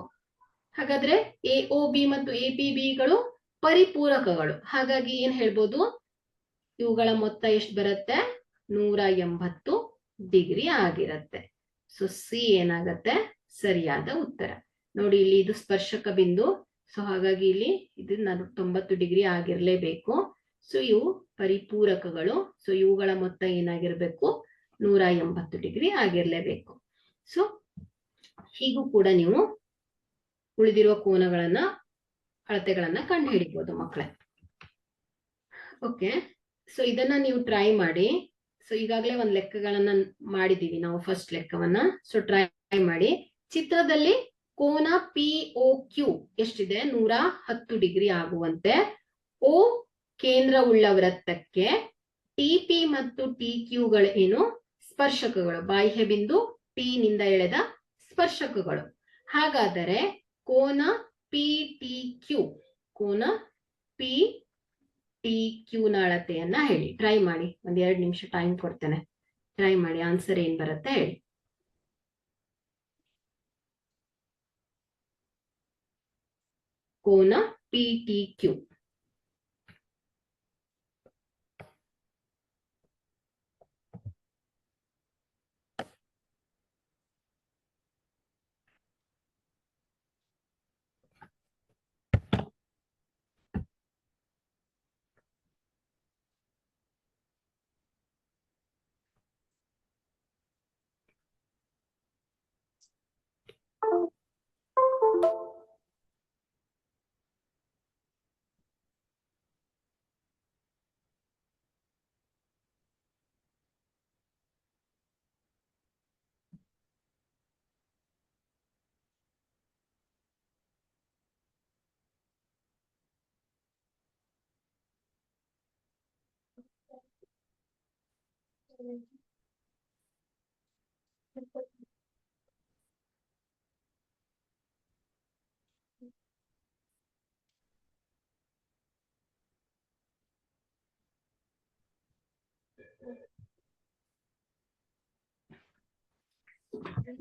Speaker 1: ಹಾಗಾದ್ರೆ ಎ ಒ ಬಿ ಮತ್ತು ಎ ಪಿ ಬಿ ಗಳು ಪರಿಪೂರಕಗಳು. ಹಾಗಾಗಿ ಏನ್ ಹೇಳ್ಬೋದು? ಇವುಗಳ ಮೊತ್ತ ಎಷ್ಟು ಬರುತ್ತೆ? 180 ಡಿಗ್ರಿ ಆಗಿರತ್ತೆ. ಸೊ ಸಿ ಏನಾಗತ್ತೆ? ಸರಿಯಾದ ಉತ್ತರ. ನೋಡಿ, ಇಲ್ಲಿ ಇದು ಸ್ಪರ್ಶಕ ಬಿಂದು, ಸೊ ಹಾಗಾಗಿ ಇಲ್ಲಿ ಇದು 90 ಡಿಗ್ರಿ ಆಗಿರ್ಲೇಬೇಕು. ಸೊ ಇವು ಪರಿಪೂರಕಗಳು. ಸೊ ಇವುಗಳ ಮೊತ್ತ ಏನಾಗಿರ್ಬೇಕು, 180 ಡಿಗ್ರಿ ಆಗಿರ್ಲೇಬೇಕು. ಸೊ ಹೀಗೂ ಕೂಡ ನೀವು ಉಳಿದಿರುವ ಕೋನಗಳನ್ನ ಅಳತೆಗಳನ್ನ ಕಂಡು ಹಿಡಿಬಹುದು ಮಕ್ಕಳೇ. ಓಕೆ, ಸೊ ಇದನ್ನ ನೀವು ಟ್ರೈ ಮಾಡಿ. ಸೊ ಈಗಾಗಲೇ ಒಂದ್ ಲೆಕ್ಕಗಳನ್ನ ಮಾಡಿದೀವಿ ನಾವು, ಫಸ್ಟ್ ಲೆಕ್ಕವನ್ನ. ಸೊ ಟ್ರೈ ಮಾಡಿ. ಚಿತ್ರದಲ್ಲಿ ಕೋನ POQ ಎಷ್ಟಿದೆ, 110 ಡಿಗ್ರಿ ಆಗುವಂತೆ O ಕೇಂದ್ರವುಳ್ಳ ವೃತ್ತಕ್ಕೆ TP ಮತ್ತು TQ ಏನು ಸ್ಪರ್ಶಕಗಳು, ಬಾಹ್ಯ ಬಿಂದು T ನಿಂದ ಎಳೆದ ಸ್ಪರ್ಶಕಗಳು. ಹಾಗಾದರೆ ಕೋನ PTQ, ಕೋನ PTQ ನ ಅಳತೆಯನ್ನ ಹೇಳಿ. ಟ್ರೈ ಮಾಡಿ, 2 ನಿಮಿಷ ಟೈಮ್ ಕೊಡ್ತೇನೆ. ಟ್ರೈ ಮಾಡಿ, ಆನ್ಸರ್ ಏನ್ ಬರುತ್ತೆ ಹೇಳಿ. ಕೋನ PTQ.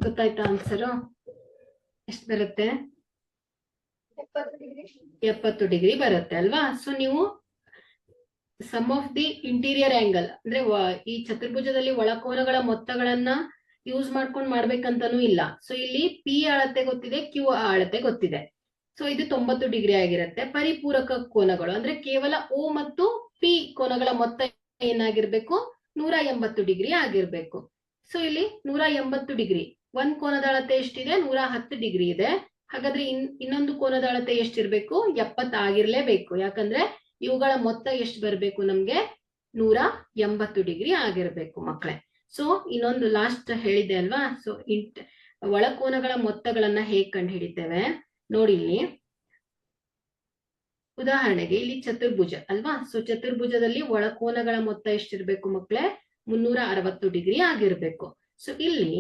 Speaker 1: ಗೊತ್ತಾಯ್ತಾ ಆನ್ಸರು? ಎಷ್ಟು ಬರುತ್ತೆ? 70 ಡಿಗ್ರಿ ಬರುತ್ತೆ ಅಲ್ವಾ? ಸೊ ನೀವು sum of the interior angle ಅಂದ್ರೆ ಈ ಚತುರ್ಭುಜದಲ್ಲಿ ಒಳಕೋನಗಳ ಮೊತ್ತಗಳನ್ನ ಯೂಸ್ ಮಾಡ್ಕೊಂಡು ಮಾಡ್ಬೇಕಂತಾನೂ ಇಲ್ಲ. ಸೊ ಇಲ್ಲಿ P ಅಳತೆ ಗೊತ್ತಿದೆ, Q ಅಳತೆ ಗೊತ್ತಿದೆ. ಸೊ ಇದು 90 ಡಿಗ್ರಿ ಆಗಿರುತ್ತೆ. ಪರಿಪೂರಕ ಕೋನಗಳು ಅಂದ್ರೆ ಕೇವಲ O ಮತ್ತು P ಕೋನಗಳ ಮೊತ್ತ ಏನಾಗಿರ್ಬೇಕು, 180 ಡಿಗ್ರಿ ಆಗಿರ್ಬೇಕು. ಸೊ ಇಲ್ಲಿ 180 ಡಿಗ್ರಿ, ಒಂದ್ ಕೋನದ ಅಳತೆ ಎಷ್ಟಿದೆ, 110 ಡಿಗ್ರಿ ಇದೆ. ಹಾಗಾದ್ರೆ ಇನ್ನೊಂದು ಕೋನದ ಅಳತೆ ಎಷ್ಟಿರ್ಬೇಕು, 70 ಆಗಿರ್ಲೇಬೇಕು. ಯಾಕಂದ್ರೆ ಇವುಗಳ ಮೊತ್ತ ಎಷ್ಟು ಬರ್ಬೇಕು ನಮ್ಗೆ, 180 ಡಿಗ್ರಿ ಆಗಿರ್ಬೇಕು ಮಕ್ಕಳೇ. ಸೊ ಇನ್ನೊಂದು ಲಾಸ್ಟ್ ಹೇಳಿದೆ ಅಲ್ವಾ. ಸೊ ಒಳಕೋನಗಳ ಮೊತ್ತಗಳನ್ನ ಹೇಗ್ ಕಂಡು ಹಿಡಿತೇವೆ ನೋಡಿ. ಇಲ್ಲಿ ಉದಾಹರಣೆಗೆ ಇಲ್ಲಿ ಚತುರ್ಭುಜ ಅಲ್ವಾ. ಸೊ ಚತುರ್ಭುಜದಲ್ಲಿ ಒಳಕೋನಗಳ ಮೊತ್ತ ಎಷ್ಟಿರ್ಬೇಕು ಮಕ್ಕಳೇ, 360 ಡಿಗ್ರಿ ಆಗಿರ್ಬೇಕು. ಸೊ ಇಲ್ಲಿ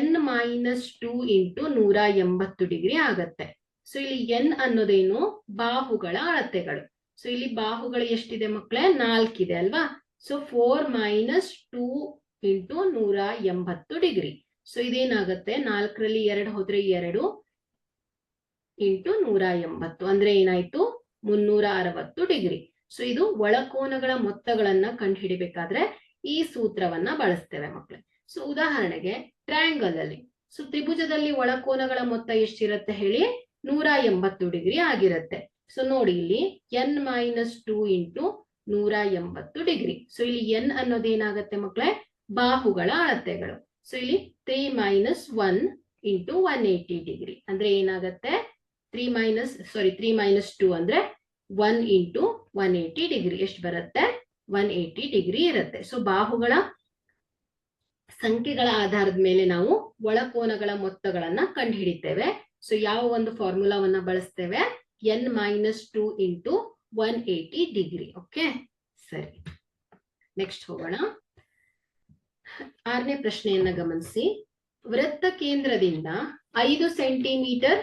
Speaker 1: n-2 ಇಂಟು 180 ಡಿಗ್ರಿ ಆಗತ್ತೆ. ಸೊ ಇಲ್ಲಿ n ಅನ್ನೋದೇನು, ಬಾಹುಗಳ ಅಳತೆಗಳು. ಸೊ ಇಲ್ಲಿ ಬಾಹುಗಳು ಎಷ್ಟಿದೆ ಮಕ್ಕಳೇ, 4 ಇದೆ ಅಲ್ವಾ. So 4 - 2 into 180 degree. ಸೊ ಇದೇನಾಗತ್ತೆ, 4ರಲ್ಲಿ 2 ಹೋದ್ರೆ 2 ಇಂಟು 180 ಅಂದ್ರೆ ಏನಾಯ್ತು, 360 ಡಿಗ್ರಿ. ಸೊ ಇದು ಒಳಕೋನಗಳ ಮೊತ್ತಗಳನ್ನ ಕಂಡು ಹಿಡಿಬೇಕಾದ್ರೆ ಈ ಸೂತ್ರವನ್ನ ಬಳಸ್ತೇವೆ ಮಕ್ಕಳೇ. ಸೊ ಉದಾಹರಣೆಗೆ ಟ್ರಯಾಂಗಲ್ ಅಲ್ಲಿ, ಸೊ ತ್ರಿಭುಜದಲ್ಲಿ ಒಳಕೋನಗಳ ಮೊತ್ತ ಎಷ್ಟಿರುತ್ತೆ ಹೇಳಿ, 180 ಡಿಗ್ರಿ ಆಗಿರುತ್ತೆ. ಸೊ ನೋಡಿ ಇಲ್ಲಿ n-2 ಇಂಟು 180 ಡಿಗ್ರಿ. ಸೊ ಇಲ್ಲಿ n ಅನ್ನೋದೇನಾಗತ್ತೆ ಮಕ್ಕಳೇ, ಬಾಹುಗಳ ಅಳತೆಗಳು. ಸೊ ಇಲ್ಲಿ 3 - 1 ಇಂಟು 180 ಡಿಗ್ರಿ ಅಂದ್ರೆ ಏನಾಗತ್ತೆ, 3 - 2 ಅಂದ್ರೆ 1 ಇಂಟು 180 ಡಿಗ್ರಿ. ಎಷ್ಟು ಬರುತ್ತೆ, 180 ಡಿಗ್ರಿ ಇರುತ್ತೆ. ಸೊ ಬಾಹುಗಳ ಸಂಖ್ಯೆಗಳ ಆಧಾರದ ಮೇಲೆ ನಾವು ಒಳಕೋನಗಳ ಮೊತ್ತಗಳನ್ನ ಕಂಡು ಹಿಡಿತೇವೆ. ಸೊ ಯಾವ ಒಂದು ಫಾರ್ಮುಲಾವನ್ನ ಬಳಸ್ತೇವೆ, n-2 ಇಂಟು 180 ಡಿಗ್ರಿ. ಓಕೆ, ಸರಿ, ನೆಕ್ಸ್ಟ್ ಹೋಗೋಣ. 6ನೇ ಪ್ರಶ್ನೆಯನ್ನ ಗಮನಿಸಿ. ವೃತ್ತ ಕೇಂದ್ರದಿಂದ 5 ಸೆಂಟಿಮೀಟರ್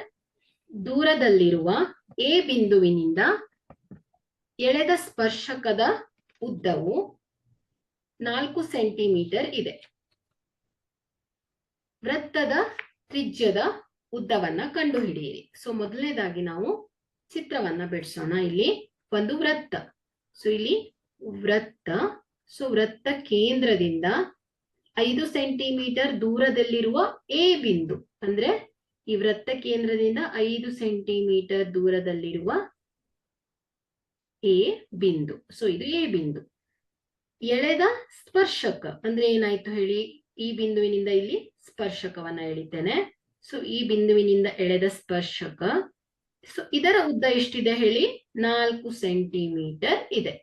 Speaker 1: ದೂರದಲ್ಲಿರುವ ಎ ಬಿಂದುವಿನಿಂದ ಎಳೆದ ಸ್ಪರ್ಶಕದ ಉದ್ದವು 4 ಸೆಂಟಿಮೀಟರ್ ಇದೆ. ವೃತ್ತದ ತ್ರಿಜ್ಯದ ಉದ್ದವನ್ನ ಕಂಡುಹಿಡಿಯಿರಿ. ಸೊ ಮೊದಲನೇದಾಗಿ ನಾವು ಚಿತ್ರವನ್ನ ಬಿಡಿಸೋಣ. ಇಲ್ಲಿ ಒಂದು ವೃತ್ತ. ಸೊ ಇಲ್ಲಿ ವೃತ್ತ. ಸೊ ವೃತ್ತ ಕೇಂದ್ರದಿಂದ 5 ಸೆಂಟಿಮೀಟರ್ ದೂರದಲ್ಲಿರುವ ಎ ಬಿಂದು ಅಂದ್ರೆ ಈ ವೃತ್ತ ಕೇಂದ್ರದಿಂದ 5 ಸೆಂಟಿಮೀಟರ್ ದೂರದಲ್ಲಿರುವ ಎ ಬಿಂದು. ಸೊ ಇದು ಎ ಬಿಂದು. ಎಳೆದ ಸ್ಪರ್ಶಕ ಅಂದ್ರೆ ಏನಾಯ್ತು ಹೇಳಿ, ಈ ಬಿಂದುವಿನಿಂದ ಇಲ್ಲಿ ಸ್ಪರ್ಶಕವನ್ನ ಎಳಿತೇನೆ. ಸೊ ಈ ಬಿಂದುವಿನಿಂದ ಎಳೆದ ಸ್ಪರ್ಶಕ. ಸೊ ಇದರ ಉದ್ದ ಎಷ್ಟಿದೆ ಹೇಳಿ, 4 ಸೆಂಟಿಮೀಟರ್ ಇದೆ.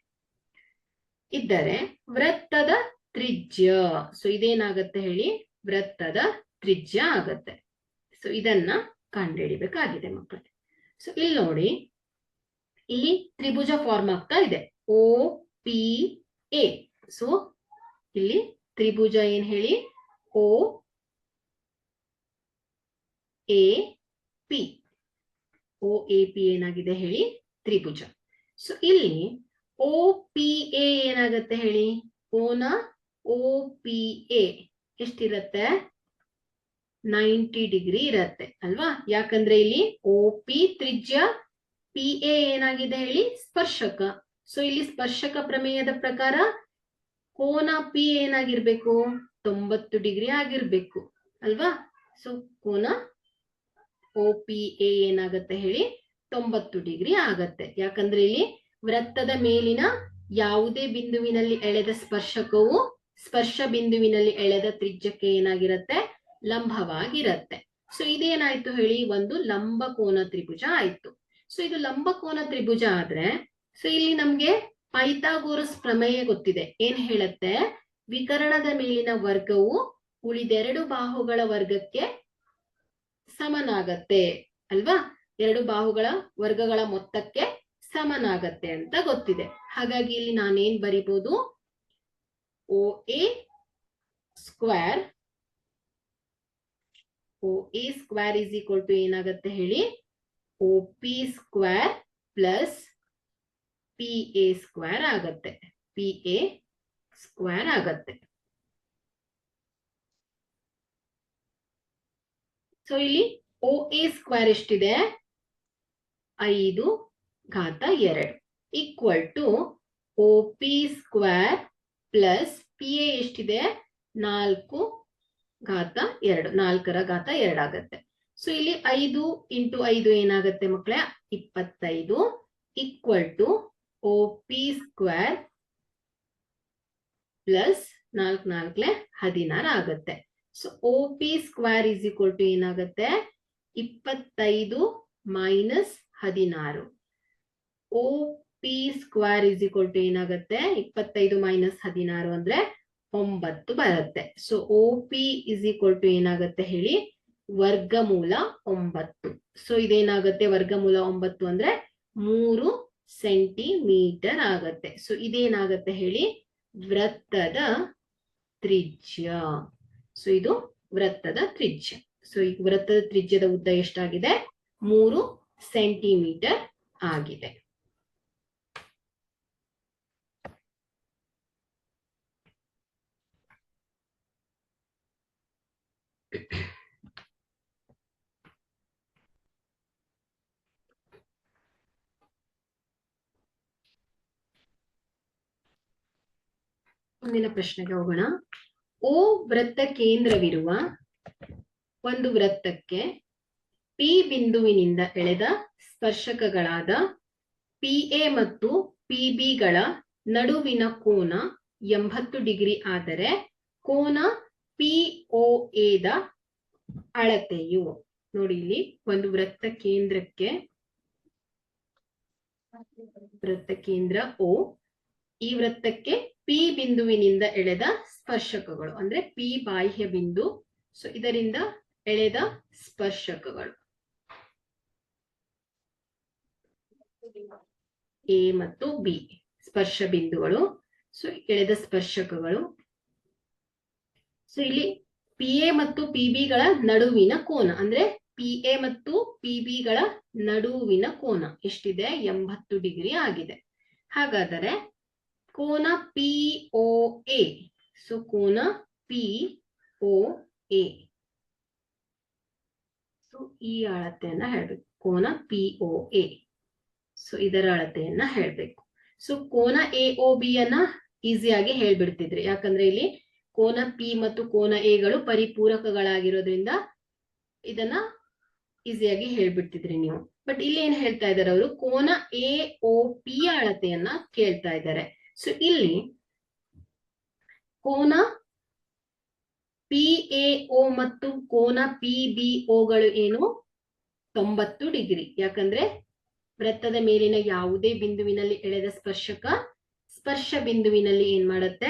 Speaker 1: ಇದ್ದರೆ ವೃತ್ತದ ತ್ರಿಜ್ಯ, ಸೊ ಇದೇನಾಗತ್ತೆ ಹೇಳಿ, ವೃತ್ತದ ತ್ರಿಜ್ಯ ಆಗತ್ತೆ. ಸೊ ಇದನ್ನ ಕಂಡುಹಿಡಿಬೇಕಾಗಿದೆ ಮಕ್ಕಳೇ. ಸೊ ಇಲ್ಲಿ ನೋಡಿ, ಇಲ್ಲಿ ತ್ರಿಭುಜ ಫಾರ್ಮ್ ಆಗ್ತಾ ಇದೆ, ಓ ಪಿ ಎ. ಸೊ ಇಲ್ಲಿ ತ್ರಿಭುಜ ಏನ್ ಹೇಳಿ, O A P. O A P ಏನಾಗಿದೆ ಹೇಳಿ, ತ್ರಿಭುಜ. ಸೊ ಇಲ್ಲಿ ಓ ಪಿ ಎ ಏನಾಗತ್ತೆ ಹೇಳಿ, ಕೋನ ಓ ಪಿ ಎ ಎಷ್ಟಿರತ್ತೆ, 90 ಡಿಗ್ರಿ ಇರತ್ತೆ ಅಲ್ವಾ. ಯಾಕಂದ್ರೆ ಇಲ್ಲಿ ಓ ಪಿ ತ್ರಿಜ್ಯ, ಪಿ ಎ ಏನಾಗಿದೆ ಹೇಳಿ, ಸ್ಪರ್ಶಕ. ಸೊ ಇಲ್ಲಿ ಸ್ಪರ್ಶಕ ಪ್ರಮೇಯದ ಪ್ರಕಾರ ಕೋನ ಪಿ ಏನಾಗಿರ್ಬೇಕು, 90 ಡಿಗ್ರಿ ಆಗಿರ್ಬೇಕು ಅಲ್ವಾ. ಸೊ ಕೋನ ಓ ಪಿ ಎ ಏನಾಗತ್ತೆ ಹೇಳಿ, 90 ಡಿಗ್ರಿ ಆಗತ್ತೆ. ಯಾಕಂದ್ರೆ ಇಲ್ಲಿ ವೃತ್ತದ ಮೇಲಿನ ಯಾವುದೇ ಬಿಂದುವಿನಲ್ಲಿ ಎಳೆದ ಸ್ಪರ್ಶಕವು ಸ್ಪರ್ಶ ಬಿಂದುವಿನಲ್ಲಿ ಎಳೆದ ತ್ರಿಜ್ಯಕ್ಕೆ ಏನಾಗಿರತ್ತೆ, ಲಂಬವಾಗಿರತ್ತೆ. ಸೊ ಇದೇನಾಯ್ತು ಹೇಳಿ, ಒಂದು ಲಂಬ ಕೋನ ತ್ರಿಭುಜ ಆಯ್ತು. ಸೊ ಇದು ಲಂಬ ಕೋನ ತ್ರಿಭುಜ ಆದ್ರೆ, ಸೊ ಇಲ್ಲಿ ನಮ್ಗೆ ಪೈಥಾಗೋರಸ್ ಪ್ರಮೇಯ ಗೊತ್ತಿದೆ. ಏನ್ ಹೇಳತ್ತೆ, ವಿಕರಣದ ಮೇಲಿನ ವರ್ಗವು ಉಳಿದೆರಡು ಬಾಹುಗಳ ವರ್ಗಕ್ಕೆ ಸಮನಾಗತ್ತೆ ಅಲ್ವಾ. ಎರಡು ಬಾಹುಗಳ ವರ್ಗಗಳ ಮೊತ್ತಕ್ಕೆ ಸಮನಾಗತ್ತೆ ಅಂತ ಗೊತ್ತಿದೆ. ಹಾಗಾಗಿ ಇಲ್ಲಿ ನಾನೇನ್ ಬರಿಬಹುದು, O A square, O A square is equal to ಏನಾಗತ್ತೆ ಹೇಳಿ, O P square plus P A square ಆಗತ್ತೆ. ಪಿ ಎ ಸ್ಕ್ವೇರ್ ಆಗತ್ತೆ. ಸೊ ಇಲ್ಲಿ ಓ ಎ ಸ್ಕ್ವೇರ್ ಎಷ್ಟಿದೆ, 5 ಘಾತ 2 equal to O P square plus P A ಎಷ್ಟಿದೆ, 4 ಘಾತ 2, 4 ರ ಘಾತ 2 ಆಗತ್ತೆ. ಸೊ ಇಲ್ಲಿ 5 ಇಂಟು 5 ಏನಾಗತ್ತೆ ಮಕ್ಕಳೇ, 25 equal to O P square plus 4 4 16 ಆಗತ್ತೆ. So O P square is equal to ಏನಾಗತ್ತೆ, 25 minus 16. O P square is equal to ಏನಾಗತ್ತೆ, 25 ಮೈನಸ್ 16 ಅಂದ್ರೆ 9 ಬರುತ್ತೆ. So O P is equal to ಏನಾಗತ್ತೆ ಹೇಳಿ, ವರ್ಗಮೂಲ 9. ಸೊ ಇದೇನಾಗತ್ತೆ, ವರ್ಗಮೂಲ 9 ಅಂದ್ರೆ 3 ಸೆಂಟಿಮೀಟರ್ ಆಗತ್ತೆ. ಸೊ ಇದೇನಾಗತ್ತೆ ಹೇಳಿ, ವೃತ್ತದ ತ್ರಿಜ್ಯ. ಸೊ ಇದು ವೃತ್ತದ ತ್ರಿಜ್ಯ. ಸೊ ಈ ವೃತ್ತದ ತ್ರಿಜ್ಯದ ಉದ್ದ ಎಷ್ಟಾಗಿದೆ, 3 ಸೆಂಟಿಮೀಟರ್ ಆಗಿದೆ. ಮುಂದಿನ ಪ್ರಶ್ನೆಗೆ ಹೋಗೋಣ. ಓ ವೃತ್ತ ಕೇಂದ್ರವಿರುವ ಒಂದು ವೃತ್ತಕ್ಕೆ ಪಿ ಬಿಂದುವಿನಿಂದ ಎಳೆದ ಸ್ಪರ್ಶಕಗಳಾದ ಪಿ ಎ ಮತ್ತು ಪಿ ಬಿ ಗಳ ನಡುವಿನ ಕೋನ 80 ಡಿಗ್ರಿ ಆದರೆ ಕೋನ ಪಿ ಒ ಎ ದ ಅಳತೆಯು. ನೋಡಿ ಇಲ್ಲಿ ಒಂದು ವೃತ್ತ ಕೇಂದ್ರ ಓ, ಈ ವೃತ್ತಕ್ಕೆ ಪಿ ಬಿಂದುವಿನಿಂದ ಎಳೆದ ಸ್ಪರ್ಶಕಗಳು ಅಂದ್ರೆ ಪಿ ಬಾಹ್ಯ ಬಿಂದು. ಸೊ ಇದರಿಂದ ಎಳೆದ ಸ್ಪರ್ಶಕಗಳು ಎ ಮತ್ತು ಬಿ ಸ್ಪರ್ಶ ಬಿಂದುಗಳು. ಸೊ ಎಳೆದ ಸ್ಪರ್ಶಕಗಳು. ಸೊ ಇಲ್ಲಿ ಪಿ ಎ ಮತ್ತು ಪಿ ಬಿ ಗಳ ನಡುವಿನ ಕೋನ ಅಂದ್ರೆ ಪಿ ಎ ಮತ್ತು ಪಿ ಬಿ ಗಳ ನಡುವಿನ ಕೋನ ಎಷ್ಟಿದೆ, 80 ಡಿಗ್ರಿ ಆಗಿದೆ. ಹಾಗಾದರೆ ಕೋನ ಪಿ ಒ ಎ, ಸೊ ಕೋನ ಪಿ ಒ ಎ, ಸೊ ಈ ಅಳತೆಯನ್ನ ಹೇಳ್ಬೇಕು, ಕೋನ ಪಿ ಒ ಎ. ಸೊ ಇದರ ಅಳತೆಯನ್ನ ಹೇಳ್ಬೇಕು. ಸೊ ಕೋನ ಎ ಒ ಬಿ ಅನ್ನ ಈಸಿಯಾಗಿ ಹೇಳ್ಬಿಡ್ತಿದ್ರಿ, ಯಾಕಂದ್ರೆ ಇಲ್ಲಿ ಕೋನ ಪಿ ಮತ್ತು ಕೋನ ಎ ಗಳು ಪರಿಪೂರಕಗಳಾಗಿರೋದ್ರಿಂದ ಇದನ್ನ ಈಸಿಯಾಗಿ ಹೇಳ್ಬಿಡ್ತಿದ್ರಿ ನೀವು. ಬಟ್ ಇಲ್ಲಿ ಏನ್ ಹೇಳ್ತಾ ಇದ್ದಾರೆ ಅವರು, ಕೋನ ಎ ಒ ಪಿ ಅಳತೆಯನ್ನ ಕೇಳ್ತಾ ಇದ್ದಾರೆ. ಸೊ ಇಲ್ಲಿ ಕೋನ ಪಿ ಎ ಒ ಮತ್ತು ಕೋನ ಪಿ ಬಿ ಒಗಳು ಏನು 90 ಡಿಗ್ರಿ. ಯಾಕಂದ್ರೆ ವೃತ್ತದ ಮೇಲಿನ ಯಾವುದೇ ಬಿಂದುವಿನಲ್ಲಿ ಎಳೆದ ಸ್ಪರ್ಶ ಬಿಂದುವಿನಲ್ಲಿ ಏನ್ ಮಾಡುತ್ತೆ,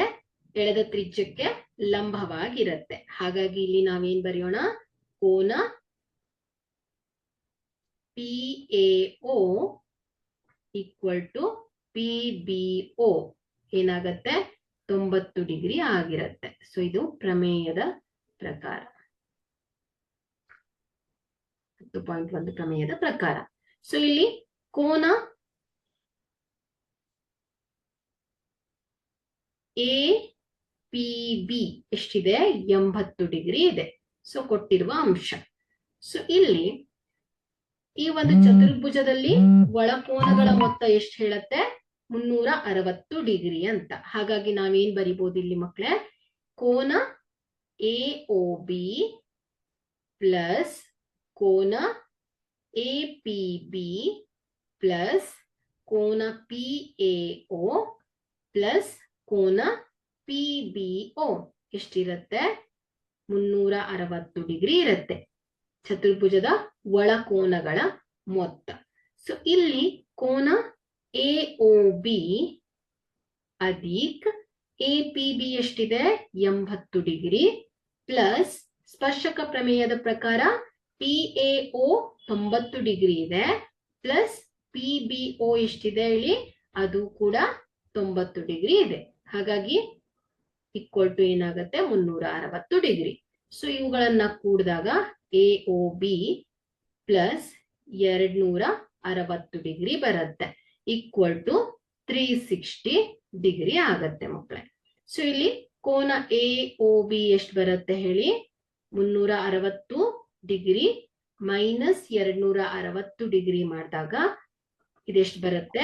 Speaker 1: ಎಳೆದ ತ್ರಿಜ್ಯಕ್ಕೆ ಲಂಬವಾಗಿರುತ್ತೆ. ಹಾಗಾಗಿ ಇಲ್ಲಿ ನಾವೇನ್ ಬರೆಯೋಣ, ಕೋನ P A O equal to P B O ಏನಾಗತ್ತೆ, 90 ಡಿಗ್ರಿ ಆಗಿರುತ್ತೆ. ಸೊ ಇದು ಪ್ರಮೇಯದ ಪ್ರಕಾರ, 10.1 ಪ್ರಮೇಯದ ಪ್ರಕಾರ. ಸೊ ಇಲ್ಲಿ ಕೋನ ಎ ಪಿ ಬಿ ಎಷ್ಟಿದೆ, 80 ಡಿಗ್ರಿ ಇದೆ. ಸೊ ಕೊಟ್ಟಿರುವ ಅಂಶ. ಸೊ ಇಲ್ಲಿ ಈ ಒಂದು ಚತುರ್ಭುಜದಲ್ಲಿ ಒಳಕೋನಗಳ ಮೊತ್ತ ಎಷ್ಟು ಹೇಳುತ್ತೆ, 360 ಡಿಗ್ರಿ ಅಂತ. ಹಾಗಾಗಿ ನಾವೇನ್ ಬರಿಬಹುದು ಇಲ್ಲಿ ಮಕ್ಕಳೇ, ಕೋನ ಎ ಒ ಬಿ ಪ್ಲಸ್ ಕೋನ ಎ ಪಿ ಬಿ ಪ್ಲಸ್ ಕೋನ ಪಿ ಎ ಒ ಪ್ಲಸ್ ಕೋನ ಪಿ ಬಿ ಒ ಎಷ್ಟಿರುತ್ತೆ, 360 ಡಿಗ್ರಿ ಇರುತ್ತೆ. ಚತುರ್ಭುಜದ ಒಳಕೋನಗಳ ಮೊತ್ತ. ಸೊ ಇಲ್ಲಿ ಕೋನ ಎ ಒ ಬಿ ಅಧಿಕ್ ಎ ಪಿ ಬಿ ಎಷ್ಟಿದೆ, 80 ಡಿಗ್ರಿ ಪ್ಲಸ್ ಸ್ಪರ್ಶಕ ಪ್ರಮೇಯದ ಪ್ರಕಾರ ಪಿ ಎ ಒ 90 ಡಿಗ್ರಿ ಇದೆ ಪ್ಲಸ್ ಪಿ ಬಿ ಒ ಎಷ್ಟಿದೆ ಹೇಳಿ, ಅದು ಕೂಡ 90 ಡಿಗ್ರಿ ಇದೆ. ಹಾಗಾಗಿ ಈಕ್ವಲ್ ಟು ಏನಾಗುತ್ತೆ, 360 ಡಿಗ್ರಿ. ಸೊ ಇವುಗಳನ್ನ ಕೂಡಿದಾಗ A O B plus 260 degree ಬರುತ್ತೆ, ಈಕ್ವಲ್ ಟು 360 ಡಿಗ್ರಿ ಆಗತ್ತೆ ಮಕ್ಕಳೇ. ಸೊ ಇಲ್ಲಿ ಕೋನ ಎ ಒ ಬಿ ಎಷ್ಟು ಬರುತ್ತೆ ಹೇಳಿ, 360 ಡಿಗ್ರಿ ಮೈನಸ್ 260 ಡಿಗ್ರಿ ಮಾಡಿದಾಗ ಇದೆಷ್ಟು ಬರುತ್ತೆ,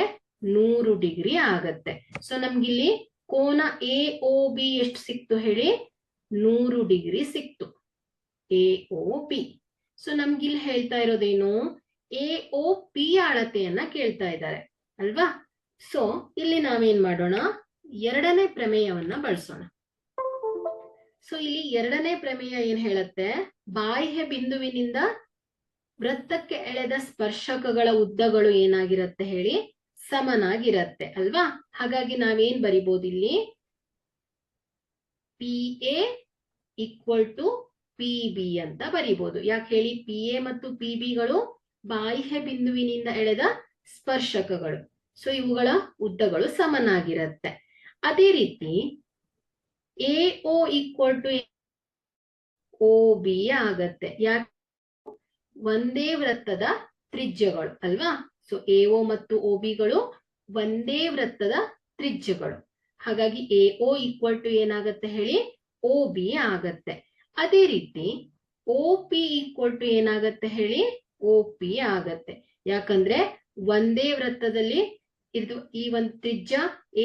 Speaker 1: 100 ಡಿಗ್ರಿ ಆಗತ್ತೆ. ಸೊ ನಮ್ಗಿಲ್ಲಿ ಕೋನ ಎ ಒ ಬಿ ಎಷ್ಟು ಸಿಕ್ತು ಹೇಳಿ, 100 ಡಿಗ್ರಿ ಸಿಕ್ತು ಎ ಒ ಬಿ. ಸೊ ನಮ್ಗಿಲ್ಲಿ ಹೇಳ್ತಾ ಇರೋದೇನು, ಎ ಒ ಪಿ ಅಳತೆಯನ್ನ ಕೇಳ್ತಾ ಇದ್ದಾರೆ ಅಲ್ವಾ. ಸೊ ಇಲ್ಲಿ ನಾವೇನ್ ಮಾಡೋಣ, ಎರಡನೇ ಪ್ರಮೇಯವನ್ನ ಬಳಸೋಣ. ಸೊ ಇಲ್ಲಿ ಎರಡನೇ ಪ್ರಮೇಯ ಏನ್ ಹೇಳುತ್ತೆ, ಬಾಹ್ಯ ಬಿಂದುವಿನಿಂದ ವೃತ್ತಕ್ಕೆ ಎಳೆದ ಸ್ಪರ್ಶಕಗಳ ಉದ್ದಗಳು ಏನಾಗಿರುತ್ತೆ ಹೇಳಿ, ಸಮನಾಗಿರತ್ತೆ ಅಲ್ವಾ. ಹಾಗಾಗಿ ನಾವೇನ್ ಬರಿಬಹುದು ಇಲ್ಲಿ, P A equal to P B ಅಂತ ಬರಿಬಹುದು. ಯಾಕೆ ಹೇಳಿ, ಪಿ ಎ ಮತ್ತು ಪಿ ಬಿಗಳು ಬಾಹ್ಯ ಬಿಂದುವಿನಿಂದ ಎಳೆದ ಸ್ಪರ್ಶಕಗಳು. ಸೊ ಇವುಗಳ ಉದ್ದಗಳು ಸಮನಾಗಿರುತ್ತೆ. ಅದೇ ರೀತಿ A O equal to O B ಆಗತ್ತೆ. ಯಾಕೆ, ಒಂದೇ ವೃತ್ತದ ತ್ರಿಜ್ಯಗಳು ಅಲ್ವಾ. ಸೊ ಎ ಒ ಮತ್ತು ಒ ಬಿಗಳು ಒಂದೇ ವೃತ್ತದ ತ್ರಿಜ್ಯಗಳು. ಹಾಗಾಗಿ ಎ ಒ ಈಕ್ವಲ್ ಟು ಏನಾಗತ್ತೆ ಹೇಳಿ, ಒ ಬಿ ಆಗತ್ತೆ. ಅದೇ ರೀತಿ ಒ ಪಿ ಈಕ್ವಲ್ ಟು ಏನಾಗತ್ತೆ ಹೇಳಿ, ಒ ಪಿ ಆಗತ್ತೆ. ಯಾಕಂದ್ರೆ ಒಂದೇ ವೃತ್ತದಲ್ಲಿ ಇದು ಈ ಒಂದು ತ್ರಿಜ್ಯ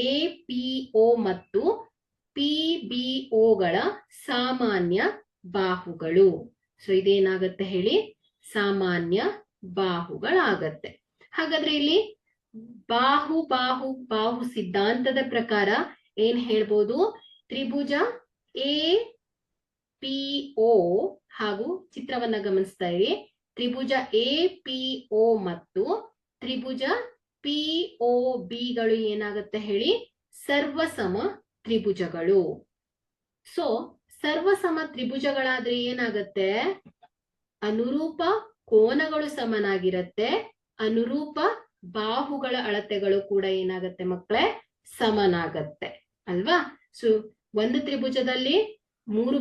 Speaker 1: ಎ ಪಿ ಒ ಮತ್ತು ಪಿ ಬಿ ಒಗಳ ಸಾಮಾನ್ಯ ಬಾಹುಗಳು. ಸೊ ಇದೇನಾಗತ್ತೆ ಹೇಳಿ, ಸಾಮಾನ್ಯ ಬಾಹುಗಳಾಗತ್ತೆ. ಹಾಗಾದ್ರೆ ಇಲ್ಲಿ ಬಾಹು ಬಾಹು ಬಾಹು ಸಿದ್ಧಾಂತದ ಪ್ರಕಾರ ಏನ್ ಹೇಳ್ಬೋದು, ತ್ರಿಭುಜ ಎ ಪಿ ಒ ಹಾಗೂ ಚಿತ್ರವನ್ನ ಗಮನಿಸ್ತಾ ಇರಿ, ತ್ರಿಭುಜ ಎ ಪಿ ಒ ಮತ್ತು ತ್ರಿಭುಜ ಪಿ ಒ ಬಿಗಳು ಏನಾಗುತ್ತೆ ಹೇಳಿ, ಸರ್ವಸಮ ತ್ರಿಭುಜಗಳು. ಸೊ ಸರ್ವಸಮ ತ್ರಿಭುಜಗಳಾದ್ರೆ ಏನಾಗತ್ತೆ, ಅನುರೂಪ ಕೋನಗಳು ಸಮನಾಗಿರತ್ತೆ, ಅನುರೂಪ ಬಾಹುಗಳ ಅಳತೆಗಳು ಕೂಡ ಏನಾಗತ್ತೆ ಮಕ್ಕಳೇ, ಸಮನಾಗತ್ತೆ ಅಲ್ವಾ. ಸೊ ಒಂದು ತ್ರಿಭುಜದಲ್ಲಿ 3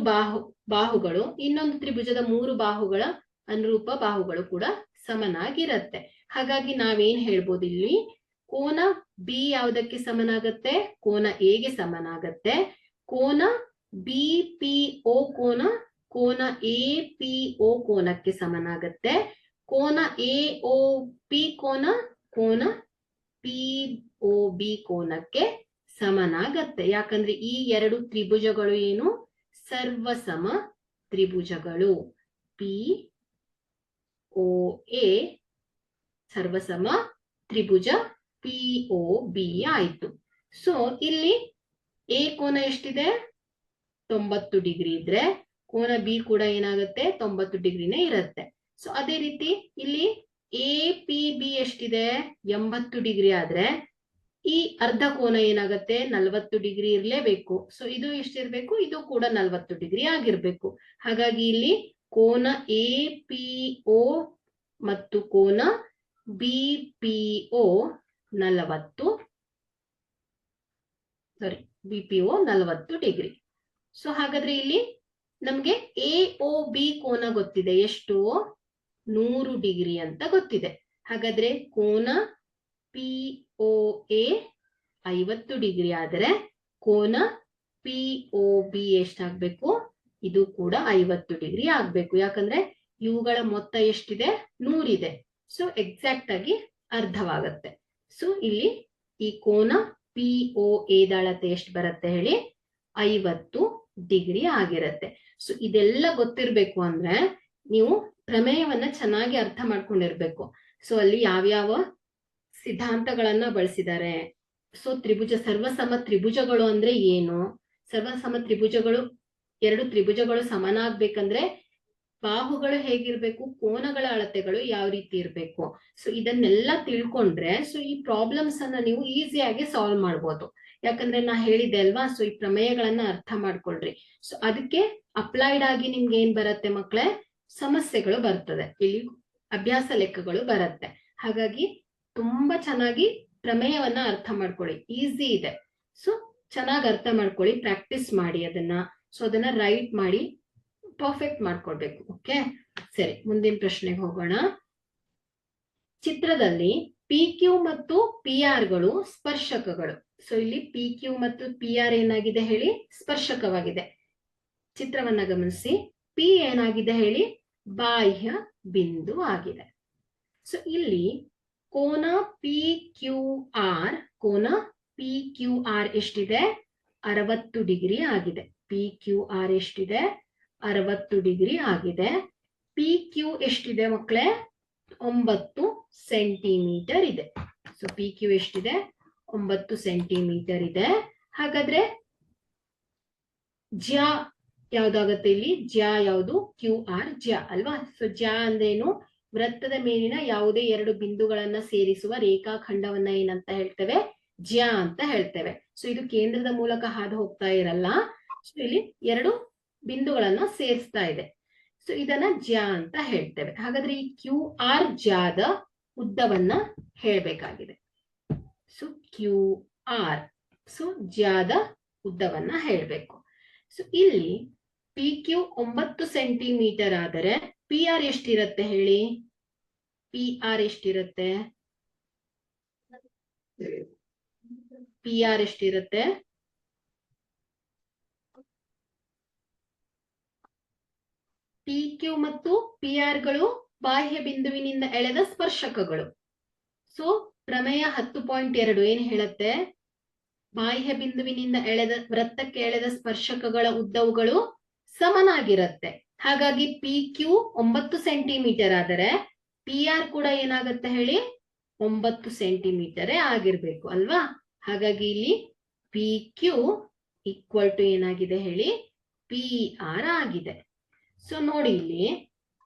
Speaker 1: ಬಾಹುಗಳು, ಇನ್ನೊಂದು ತ್ರಿಭುಜದ 3 ಬಾಹುಗಳ ಅನುರೂಪ ಬಾಹುಗಳು ಕೂಡ ಸಮನಾಗಿರತ್ತೆ. ಹಾಗಾಗಿ ನಾವೇನ್ ಹೇಳ್ಬೋದು ಇಲ್ಲಿ, ಕೋನ ಬಿ ಯಾವುದಕ್ಕೆ ಸಮನಾಗತ್ತೆ, ಕೋನ ಎ ಗೆ ಸಮನಾಗತ್ತೆ. ಕೋನ ಬಿ ಪಿ ಒ ಕೋನ ಎ ಪಿ ಒ ಕೋನಕ್ಕೆ ಸಮನಾಗತ್ತೆ. ಕೋನ ಎ ಒ ಪಿ ಕೋನ ಪಿ ಒ ಬಿ ಕೋನಕ್ಕೆ ಸಮನಾಗತ್ತೆ. ಯಾಕಂದ್ರೆ ಈ ಎರಡು ತ್ರಿಭುಜಗಳು ಏನು, ಸರ್ವಸಮ ತ್ರಿಭುಜಗಳು. ಪಿ ಒ ಎ ಸರ್ವಸಮ ತ್ರಿಭುಜ ಪಿ ಒ ಬಿ ಆಯ್ತು. ಸೊ ಇಲ್ಲಿ ಎ ಕೋನ ಎಷ್ಟಿದೆ 90 ಡಿಗ್ರಿ ಇದ್ರೆ ಕೋನ ಬಿ ಕೂಡ ಏನಾಗುತ್ತೆ 90 ಡಿಗ್ರಿನೇ ಇರುತ್ತೆ. ಸೊ ಅದೇ ರೀತಿ ಇಲ್ಲಿ ಎ ಪಿ ಬಿ ಎಷ್ಟಿದೆ 80 ಡಿಗ್ರಿ ಆದ್ರೆ ಈ ಅರ್ಧ ಕೋನ ಏನಾಗುತ್ತೆ 40 ಡಿಗ್ರಿ ಇರ್ಲೇಬೇಕು. ಸೊ ಇದು ಎಷ್ಟಿರ್ಬೇಕು, ಇದು ಕೂಡ 40 ಡಿಗ್ರಿ ಆಗಿರ್ಬೇಕು. ಹಾಗಾಗಿ ಇಲ್ಲಿ ಕೋನ ಎ ಪಿ ಒ ಮತ್ತು ಕೋನ B P O 40 degree. So ಹಾಗಾದ್ರೆ ಇಲ್ಲಿ ನಮ್ಗೆ ಎ ಒ ಬಿ ಕೋನ ಗೊತ್ತಿದೆ, ಎಷ್ಟು 100 ಡಿಗ್ರಿ ಅಂತ ಗೊತ್ತಿದೆ. ಹಾಗಾದ್ರೆ ಕೋನ ಪಿ ಒ ಎ 50 ಡಿಗ್ರಿ ಆದರೆ ಕೋನ ಪಿ ಒ ಬಿ ಎಷ್ಟಾಗ್ಬೇಕು, ಇದು ಕೂಡ 50 ಡಿಗ್ರಿ ಆಗ್ಬೇಕು. ಯಾಕಂದ್ರೆ ಇವುಗಳ ಮೊತ್ತ ಎಷ್ಟಿದೆ 100 ಇದೆ. ಸೊ ಎಕ್ಸಾಕ್ಟ್ ಆಗಿ ಅರ್ಧವಾಗತ್ತೆ. ಸೊ ಇಲ್ಲಿ ಈ ಕೋನ ಪಿ ಒ ಎ ಅಳತೆ ಎಷ್ಟು ಬರುತ್ತೆ ಹೇಳಿ, 50 ಡಿಗ್ರಿ ಆಗಿರತ್ತೆ. ಸೊ ಇದೆಲ್ಲ ಗೊತ್ತಿರ್ಬೇಕು ಅಂದ್ರೆ ನೀವು ಪ್ರಮೇಯವನ್ನ ಚೆನ್ನಾಗಿ ಅರ್ಥ ಮಾಡ್ಕೊಂಡಿರ್ಬೇಕು. ಸೊ ಅಲ್ಲಿ ಯಾವ್ಯಾವ ಸಿದ್ಧಾಂತಗಳನ್ನ ಬಳಸಿದ್ದಾರೆ. ಸೊ ಸರ್ವಸಮ ತ್ರಿಭುಜಗಳು ಅಂದ್ರೆ ಏನು, ಸರ್ವಸಮ ತ್ರಿಭುಜಗಳು, ಎರಡು ತ್ರಿಭುಜಗಳು ಸಮನಾಗ್ಬೇಕಂದ್ರೆ ಬಾಹುಗಳು ಹೇಗಿರ್ಬೇಕು, ಕೋನಗಳ ಅಳತೆಗಳು ಯಾವ ರೀತಿ ಇರ್ಬೇಕು. ಸೊ ಇದನ್ನೆಲ್ಲ ತಿಳ್ಕೊಂಡ್ರೆ ಸೊ ಈ ಪ್ರಾಬ್ಲಮ್ಸ್ ಅನ್ನ ನೀವು ಈಸಿಯಾಗಿ ಸಾಲ್ವ್ ಮಾಡ್ಬೋದು. ಯಾಕಂದ್ರೆ ನಾ ಹೇಳಿದೆ ಅಲ್ವಾ, ಸೊ ಈ ಪ್ರಮೇಯಗಳನ್ನ ಅರ್ಥ ಮಾಡ್ಕೊಳ್ರಿ. ಸೊ ಅದಕ್ಕೆ ಅಪ್ಲೈಡ್ ಆಗಿ ನಿಮ್ಗೆ ಏನ್ ಬರುತ್ತೆ ಮಕ್ಕಳೇ, ಸಮಸ್ಯೆಗಳು ಬರ್ತದೆ, ಇಲ್ಲಿ ಅಭ್ಯಾಸ ಲೆಕ್ಕಗಳು ಬರುತ್ತೆ. ಹಾಗಾಗಿ ತುಂಬಾ ಚೆನ್ನಾಗಿ ಪ್ರಮೇಯವನ್ನ ಅರ್ಥ ಮಾಡ್ಕೊಳ್ಳಿ, ಈಸಿ ಇದೆ. ಸೊ ಚೆನ್ನಾಗಿ ಅರ್ಥ ಮಾಡ್ಕೊಳ್ಳಿ, ಪ್ರಾಕ್ಟೀಸ್ ಮಾಡಿ ಅದನ್ನ. ಸೊ ಅದನ್ನ ರೈಟ್ ಮಾಡಿ ಪರ್ಫೆಕ್ಟ್ ಮಾಡ್ಕೊಳ್ಬೇಕು. ಓಕೆ, ಸರಿ, ಮುಂದಿನ ಪ್ರಶ್ನೆಗೆ ಹೋಗೋಣ. ಚಿತ್ರದಲ್ಲಿ ಪಿ ಕ್ಯೂ ಮತ್ತು ಪಿ ಆರ್ ಗಳು ಸ್ಪರ್ಶಕಗಳು. ಸೊ ಇಲ್ಲಿ ಪಿ ಕ್ಯೂ ಮತ್ತು ಪಿ ಆರ್ ಏನಾಗಿದೆ ಹೇಳಿ, ಸ್ಪರ್ಶಕವಾಗಿದೆ. ಚಿತ್ರವನ್ನ ಗಮನಿಸಿ. ಪಿ ಏನಾಗಿದೆ ಹೇಳಿ, ಬಾಹ್ಯ ಬಿಂದು ಆಗಿದೆ. ಸೊ ಇಲ್ಲಿ ಕೋನ ಪಿ ಕ್ಯೂ ಆರ್, ಕೋನ ಪಿ ಕ್ಯೂ ಆರ್ ಎಷ್ಟಿದೆ, 60 ಡಿಗ್ರಿ ಆಗಿದೆ. ಪಿ ಕ್ಯೂ ಆರ್ ಎಷ್ಟಿದೆ, 60 ಡಿಗ್ರಿ ಆಗಿದೆ. ಪಿ ಕ್ಯೂ ಎಷ್ಟಿದೆ ಮಕ್ಕಳೇ, 9 ಸೆಂಟಿಮೀಟರ್ ಇದೆ. ಸೊ ಪಿ ಕ್ಯೂ ಎಷ್ಟಿದೆ, 9 ಸೆಂಟಿಮೀಟರ್ ಇದೆ. ಹಾಗಾದ್ರೆ ಜ್ಯ ಯಾವ್ದಾಗತ್ತೆ ಇಲ್ಲಿ, ಜ್ಯ ಯಾವುದು, ಕ್ಯೂ ಆರ್ ಜ್ಯ ಅಲ್ವಾ. ಸೊ ಜ್ಯ ಅಂದ್ರೇನು, ವೃತ್ತದ ಮೇಲಿನ ಯಾವುದೇ ಎರಡು ಬಿಂದುಗಳನ್ನ ಸೇರಿಸುವ ರೇಖಾಖಂಡವನ್ನ ಏನಂತ ಹೇಳ್ತೇವೆ, ಜ್ಯ ಅಂತ ಹೇಳ್ತೇವೆ. ಸೊ ಇದು ಕೇಂದ್ರದ ಮೂಲಕ ಹಾದು ಹೋಗ್ತಾ ಇರಲ್ಲ, ಸೊ ಇಲ್ಲಿ ಎರಡು ಬಿಂದುಗಳನ್ನ ಸೇರಿಸ್ತಾ ಇದೆ. ಸೊ ಇದನ್ನ ಜ್ಯ ಅಂತ ಹೇಳ್ತೇವೆ. ಹಾಗಾದ್ರೆ ಈ ಕ್ಯೂ ಆರ್ ಜ್ಯಾದ ಉದ್ದವನ್ನ ಹೇಳ್ಬೇಕಾಗಿದೆ. ಸೊ ಕ್ಯೂ ಆರ್, ಸೊ ಜ್ಯಾದ ಉದ್ದವನ್ನ ಹೇಳ್ಬೇಕು. ಸೊ ಇಲ್ಲಿ ಪಿ ಕ್ಯೂ 9 ಸೆಂಟಿಮೀಟರ್ ಆದರೆ ಪಿ ಆರ್ ಎಷ್ಟಿರತ್ತೆ ಹೇಳಿ, ಪಿ ಆರ್ ಎಷ್ಟಿರತ್ತೆ, ಪಿ ಆರ್ ಎಷ್ಟಿರತ್ತೆ, ಪಿ ಕ್ಯೂ ಮತ್ತು ಪಿ ಆರ್ ಗಳು ಬಾಹ್ಯ ಬಿಂದುವಿನಿಂದ ಎಳೆದ ಸ್ಪರ್ಶಕಗಳು. ಸೊ ಪ್ರಮೇಯ 10.2 ಏನ್ ಹೇಳುತ್ತೆ, ಬಾಹ್ಯ ಬಿಂದುವಿನಿಂದ ಎಳೆದ ವೃತ್ತಕ್ಕೆ ಎಳೆದ ಸ್ಪರ್ಶಕಗಳ ಉದ್ದವುಗಳು ಸಮನಾಗಿರುತ್ತೆ. ಹಾಗಾಗಿ ಪಿ ಕ್ಯೂ 9 ಸೆಂಟಿಮೀಟರ್ ಆದರೆ ಪಿ ಆರ್ ಕೂಡ ಏನಾಗುತ್ತೆ ಹೇಳಿ, 9 ಸೆಂಟಿಮೀಟರೇ ಆಗಿರ್ಬೇಕು ಅಲ್ವಾ. ಹಾಗಾಗಿ ಇಲ್ಲಿ ಪಿ ಕ್ಯೂ ಈಕ್ವಲ್ ಟು ಏನಾಗಿದೆ ಹೇಳಿ, ಪಿ ಆರ್ ಆಗಿದೆ. ಸೊ ನೋಡಿ ಇಲ್ಲಿ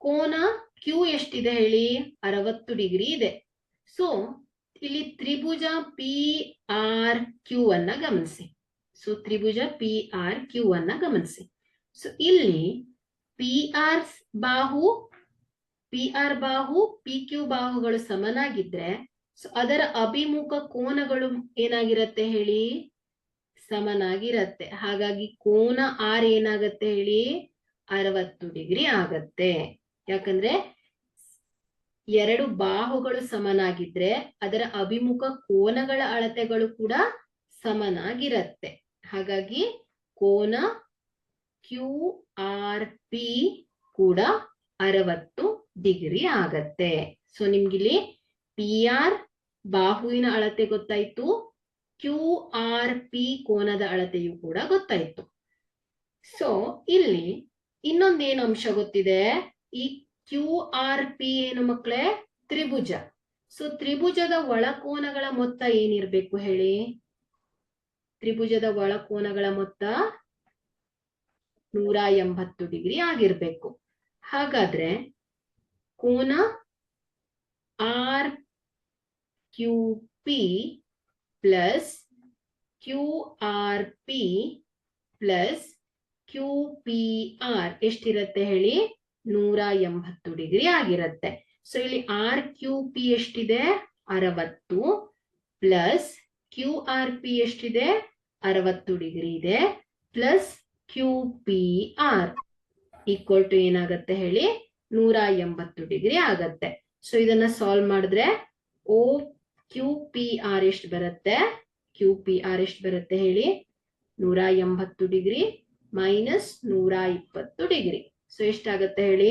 Speaker 1: ಕೋನ ಕ್ಯೂ ಎಷ್ಟಿದೆ ಹೇಳಿ, 60 ಡಿಗ್ರಿ ಇದೆ. ಸೊ ಇಲ್ಲಿ ತ್ರಿಭುಜ ಪಿ ಆರ್ ಕ್ಯೂ ಅನ್ನ ಗಮನಿಸಿ. ಸೊ ತ್ರಿಭುಜ ಪಿ ಆರ್ ಕ್ಯೂ ಅನ್ನ ಗಮನಿಸಿ. ಸೊ ಇಲ್ಲಿ ಪಿ ಆರ್ ಬಾಹು ಪಿ ಕ್ಯೂ ಬಾಹುಗಳು ಸಮನಾಗಿದ್ರೆ ಸೊ ಅದರ ಅಭಿಮುಖ ಕೋನಗಳು ಏನಾಗಿರತ್ತೆ ಹೇಳಿ, ಸಮನಾಗಿರತ್ತೆ. ಹಾಗಾಗಿ ಕೋನ ಆರ್ ಏನಾಗತ್ತೆ ಹೇಳಿ, 60 ಡಿಗ್ರಿ ಆಗತ್ತೆ. ಯಾಕಂದ್ರೆ ಎರಡು ಬಾಹುಗಳು ಸಮನಾಗಿದ್ರೆ ಅದರ ಅಭಿಮುಖ ಕೋನಗಳ ಅಳತೆಗಳು ಕೂಡ ಸಮನಾಗಿರತ್ತೆ. ಹಾಗಾಗಿ ಕೋನ ಕ್ಯೂ ಆರ್ ಪಿ ಕೂಡ 60 ಡಿಗ್ರಿ ಆಗತ್ತೆ. ಸೊ ನಿಮ್ಗಿಲ್ಲಿ ಪಿ ಆರ್ ಬಾಹುವಿನ ಅಳತೆ ಗೊತ್ತಾಯ್ತು, ಕ್ಯೂ ಆರ್ ಪಿ ಕೋನದ ಅಳತೆಯು ಕೂಡ ಗೊತ್ತಾಯ್ತು. ಸೊ ಇಲ್ಲಿ ಇನ್ನೊಂದೇನು ಅಂಶ ಗೊತ್ತಿದೆ, ಈ ಕ್ಯೂ ಆರ್ ಪಿ ಏನು ಮಕ್ಕಳೇ? ತ್ರಿಭುಜ. ಸೊ ತ್ರಿಭುಜದ ಒಳಕೋನಗಳ ಮೊತ್ತ ಏನಿರ್ಬೇಕು ಹೇಳಿ? ತ್ರಿಭುಜದ ಒಳಕೋನಗಳ ಮೊತ್ತ 180 ಡಿಗ್ರಿ ಆಗಿರ್ಬೇಕು. ಹಾಗಾದ್ರೆ ಕೋನ R Q P plus Q R P plus Q P R ಎಷ್ಟಿರತ್ತೆ ಹೇಳಿ? 180 ಡಿಗ್ರಿ ಆಗಿರತ್ತೆ. ಸೊ ಇಲ್ಲಿ ಆರ್ ಕ್ಯೂ ಪಿ ಎಷ್ಟಿದೆ? 60 ಪ್ಲಸ್ ಕ್ಯೂ ಆರ್ ಪಿ ಎಷ್ಟಿದೆ? 60 ಡಿಗ್ರಿ ಇದೆ plus Q P R equal to ಏನಾಗತ್ತೆ ಹೇಳಿ? 180 ಡಿಗ್ರಿ ಆಗತ್ತೆ. ಸೊ ಇದನ್ನ ಸಾಲ್ವ್ ಮಾಡಿದ್ರೆ ಓ ಕ್ಯೂ ಪಿ ಆರ್ ಎಷ್ಟು ಬರುತ್ತೆ? ಕ್ಯೂ ಪಿ ಆರ್ ಎಷ್ಟು ಬರುತ್ತೆ ಹೇಳಿ? 180 ಡಿಗ್ರಿ ಮೈನಸ್ 120 ಡಿಗ್ರಿ. ಸೊ ಎಷ್ಟಾಗತ್ತೆ ಹೇಳಿ?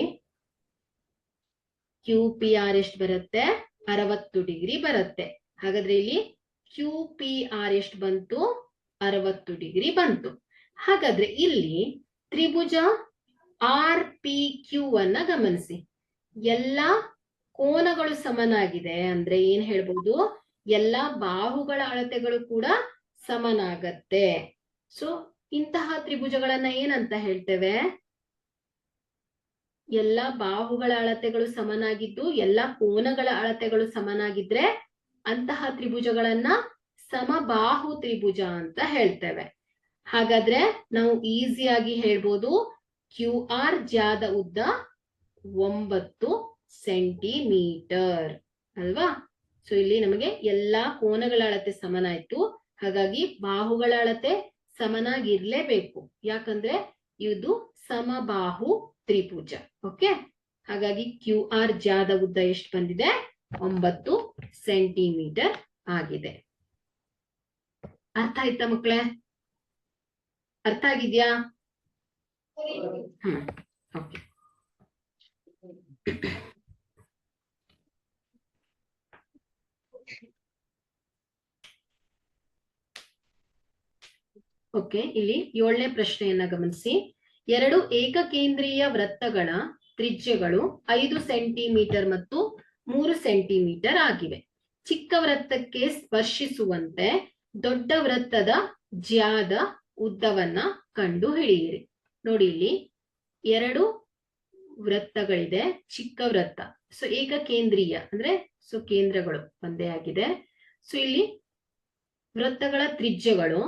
Speaker 1: ಕ್ಯೂ ಪಿ ಆರ್ ಎಷ್ಟು ಬರುತ್ತೆ? 60 ಡಿಗ್ರಿ ಬರುತ್ತೆ. ಹಾಗಾದ್ರೆ ಇಲ್ಲಿ ಕ್ಯೂ ಪಿ ಆರ್ ಎಷ್ಟು ಬಂತು? 60 ಡಿಗ್ರಿ ಬಂತು. ಹಾಗಾದ್ರೆ ಇಲ್ಲಿ ತ್ರಿಭುಜ ಆರ್ ಪಿ ಕ್ಯೂ ಅನ್ನ ಗಮನಿಸಿ. ಎಲ್ಲಾ ಕೋನಗಳು ಸಮನಾಗಿದೆ ಅಂದ್ರೆ ಏನ್ ಹೇಳ್ಬಹುದು? ಎಲ್ಲಾ ಬಾಹುಗಳ ಅಳತೆಗಳು ಕೂಡ ಸಮನಾಗತ್ತೆ. ಸೊ ಇಂತಹ ತ್ರಿಭುಜಗಳನ್ನ ಏನಂತ ಹೇಳ್ತೇವೆ? ಎಲ್ಲಾ ಬಾಹುಗಳ ಅಳತೆಗಳು ಸಮನಾಗಿದ್ದು ಎಲ್ಲಾ ಕೋನಗಳ ಅಳತೆಗಳು ಸಮನಾಗಿದ್ರೆ ಅಂತಹ ತ್ರಿಭುಜಗಳನ್ನ ಸಮಬಾಹು ತ್ರಿಭುಜ ಅಂತ ಹೇಳ್ತೇವೆ. ಹಾಗಾದ್ರೆ ನಾವು ಈಸಿಯಾಗಿ ಹೇಳ್ಬೋದು ಕ್ಯೂ ಆರ್ ಜಾದ ಉದ್ದ 9 ಸೆಂಟಿಮೀಟರ್ ಅಲ್ವಾ? ಸೊ ಇಲ್ಲಿ ನಮಗೆ ಎಲ್ಲಾ ಕೋನಗಳ ಅಳತೆ ಸಮನಾಯ್ತು. ಹಾಗಾಗಿ ಬಾಹುಗಳ ಅಳತೆ ಸಮನಾಗಿರ್ಲೇಬೇಕು. ಯಾಕಂದ್ರೆ ಇದು ಸಮಬಾಹು ತ್ರಿಭುಜ. ಓಕೆ, ಹಾಗಾಗಿ ಕ್ಯೂ ಆರ್ ಜಾದ ಉದ್ದ ಎಷ್ಟು ಬಂದಿದೆ? 9 ಸೆಂಟಿಮೀಟರ್ ಆಗಿದೆ. ಅರ್ಥ ಆಯ್ತಾ ಮಕ್ಕಳೇ? ಅರ್ಥ ಆಗಿದ್ಯಾ? ಓಕೆ. ಓಕೆ, ಇಲ್ಲಿ 7ನೇ ಪ್ರಶ್ನೆಯನ್ನ ಗಮನಿಸಿ. 2 ಏಕಕೇಂದ್ರೀಯ ವೃತ್ತಗಳ ತ್ರಿಜ್ಯಗಳು 5 ಸೆಂಟಿಮೀಟರ್ ಮತ್ತು 3 ಸೆಂಟಿಮೀಟರ್ ಆಗಿವೆ. ಚಿಕ್ಕ ವೃತ್ತಕ್ಕೆ ಸ್ಪರ್ಶಿಸುವಂತೆ ದೊಡ್ಡ ವೃತ್ತದ ಜ್ಯಾದ ಉದ್ದವನ್ನ ಕಂಡು ಹಿಡಿಯಿರಿ. ನೋಡಿ, ಇಲ್ಲಿ 2 ವೃತ್ತಗಳಿದೆ. ಚಿಕ್ಕ ವೃತ್ತ, ಸೊ ಏಕಕೇಂದ್ರೀಯ ಅಂದ್ರೆ ಸೊ ಕೇಂದ್ರಗಳು ಒಂದೇ ಆಗಿದೆ. ಸೊ ಇಲ್ಲಿ ವೃತ್ತಗಳ ತ್ರಿಜ್ಯಗಳು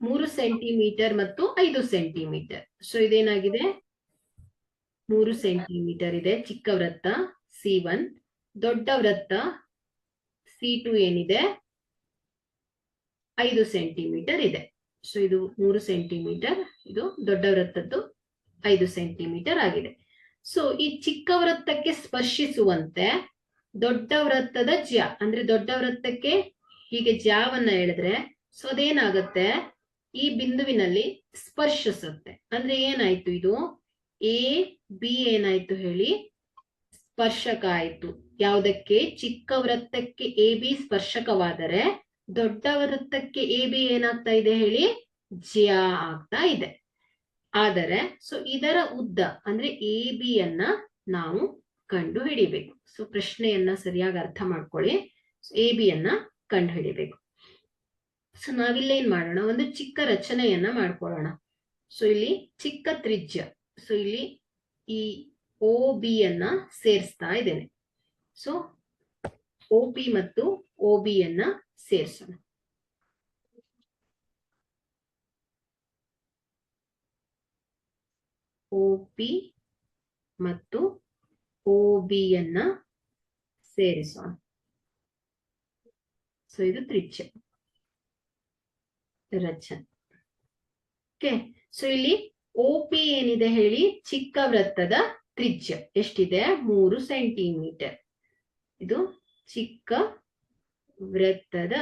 Speaker 1: 3 ಸೆಂಟಿಮೀಟರ್ ಮತ್ತು 5 ಸೆಂಟಿಮೀಟರ್. ಸೊ ಇದೇನಾಗಿದೆ? 3 ಸೆಂಟಿಮೀಟರ್ ಇದೆ ಚಿಕ್ಕ ವೃತ್ತ C1. ದೊಡ್ಡ ವೃತ್ತ C2 ಏನಿದೆ 5 ಸೆಂಟಿಮೀಟರ್ ಇದೆ. ಸೊ ಇದು 3 ಸೆಂಟಿಮೀಟರ್, ಇದು ದೊಡ್ಡ ವೃತ್ತದ್ದು 5 ಸೆಂಟಿಮೀಟರ್ ಆಗಿದೆ. ಸೊ ಈ ಚಿಕ್ಕ ವೃತ್ತಕ್ಕೆ ಸ್ಪರ್ಶಿಸುವಂತೆ ದೊಡ್ಡ ವೃತ್ತದ ಜ್ಯಾ ಅಂದ್ರೆ ದೊಡ್ಡ ವೃತ್ತಕ್ಕೆ ಹೀಗೆ ಜ್ಯಾವನ್ನ ಎಳೆದ್ರೆ ಸೊ ಅದೇನಾಗತ್ತೆ? ಈ ಬಿಂದುವಿನಲ್ಲಿ ಸ್ಪರ್ಶಿಸುತ್ತೆ. ಅಂದ್ರೆ ಏನಾಯ್ತು? ಇದು ಎ ಬಿ ಏನಾಯ್ತು ಹೇಳಿ? ಸ್ಪರ್ಶಕ ಆಯ್ತು. ಯಾವುದಕ್ಕೆ? ಚಿಕ್ಕ ವೃತ್ತಕ್ಕೆ ಎ ಬಿ ಸ್ಪರ್ಶಕವಾದರೆ ದೊಡ್ಡ ವೃತ್ತಕ್ಕೆ ಎ ಬಿ ಏನಾಗ್ತಾ ಇದೆ ಹೇಳಿ? ಜ್ಯಾ ಆಗ್ತಾ ಇದೆ. ಆದರೆ ಸೊ ಇದರ ಉದ್ದ ಅಂದ್ರೆ ಎ ಬಿ ಅನ್ನ ನಾವು ಕಂಡು ಹಿಡಿಬೇಕು. ಸೊ ಪ್ರಶ್ನೆಯನ್ನ ಸರಿಯಾಗಿ ಅರ್ಥ ಮಾಡ್ಕೊಳ್ಳಿ. ಎ ಬಿ ಅನ್ನ ಕಂಡು ಹಿಡಿಬೇಕು. ಸೊ ನಾವಿಲ್ಲೇನ್ ಮಾಡೋಣ? ಒಂದು ಚಿಕ್ಕ ರಚನೆಯನ್ನ ಮಾಡ್ಕೊಳ್ಳೋಣ. ಸೊ ಇಲ್ಲಿ ಚಿಕ್ಕ ತ್ರಿಜ್ಯ, ಸೊ ಇಲ್ಲಿ ಈ ಓ ಬಿ ಅನ್ನ ಸೇರಿಸ್ತಾ ಇದ್ದೇನೆ. ಸೊ ಓ ಪಿ ಮತ್ತು ಓ ಬಿ ಅನ್ನ ಸೇರಿಸೋಣ. ಓ ಪಿ ಮತ್ತು ಓ ಬಿ ಅನ್ನ ಸೇರಿಸೋಣ. ಸೊ ಇದು ತ್ರಿಜ್ಯ ರಚನೆ. ಓಕೆ, ಸೊ ಇಲ್ಲಿ ಓ ಪಿ ಏನಿದೆ ಹೇಳಿ? ಚಿಕ್ಕ ವೃತ್ತದ ತ್ರಿಜ್ಯ ಎಷ್ಟಿದೆ? 3 ಸೆಂಟಿಮೀಟರ್. ಇದು ಚಿಕ್ಕ ವೃತ್ತದ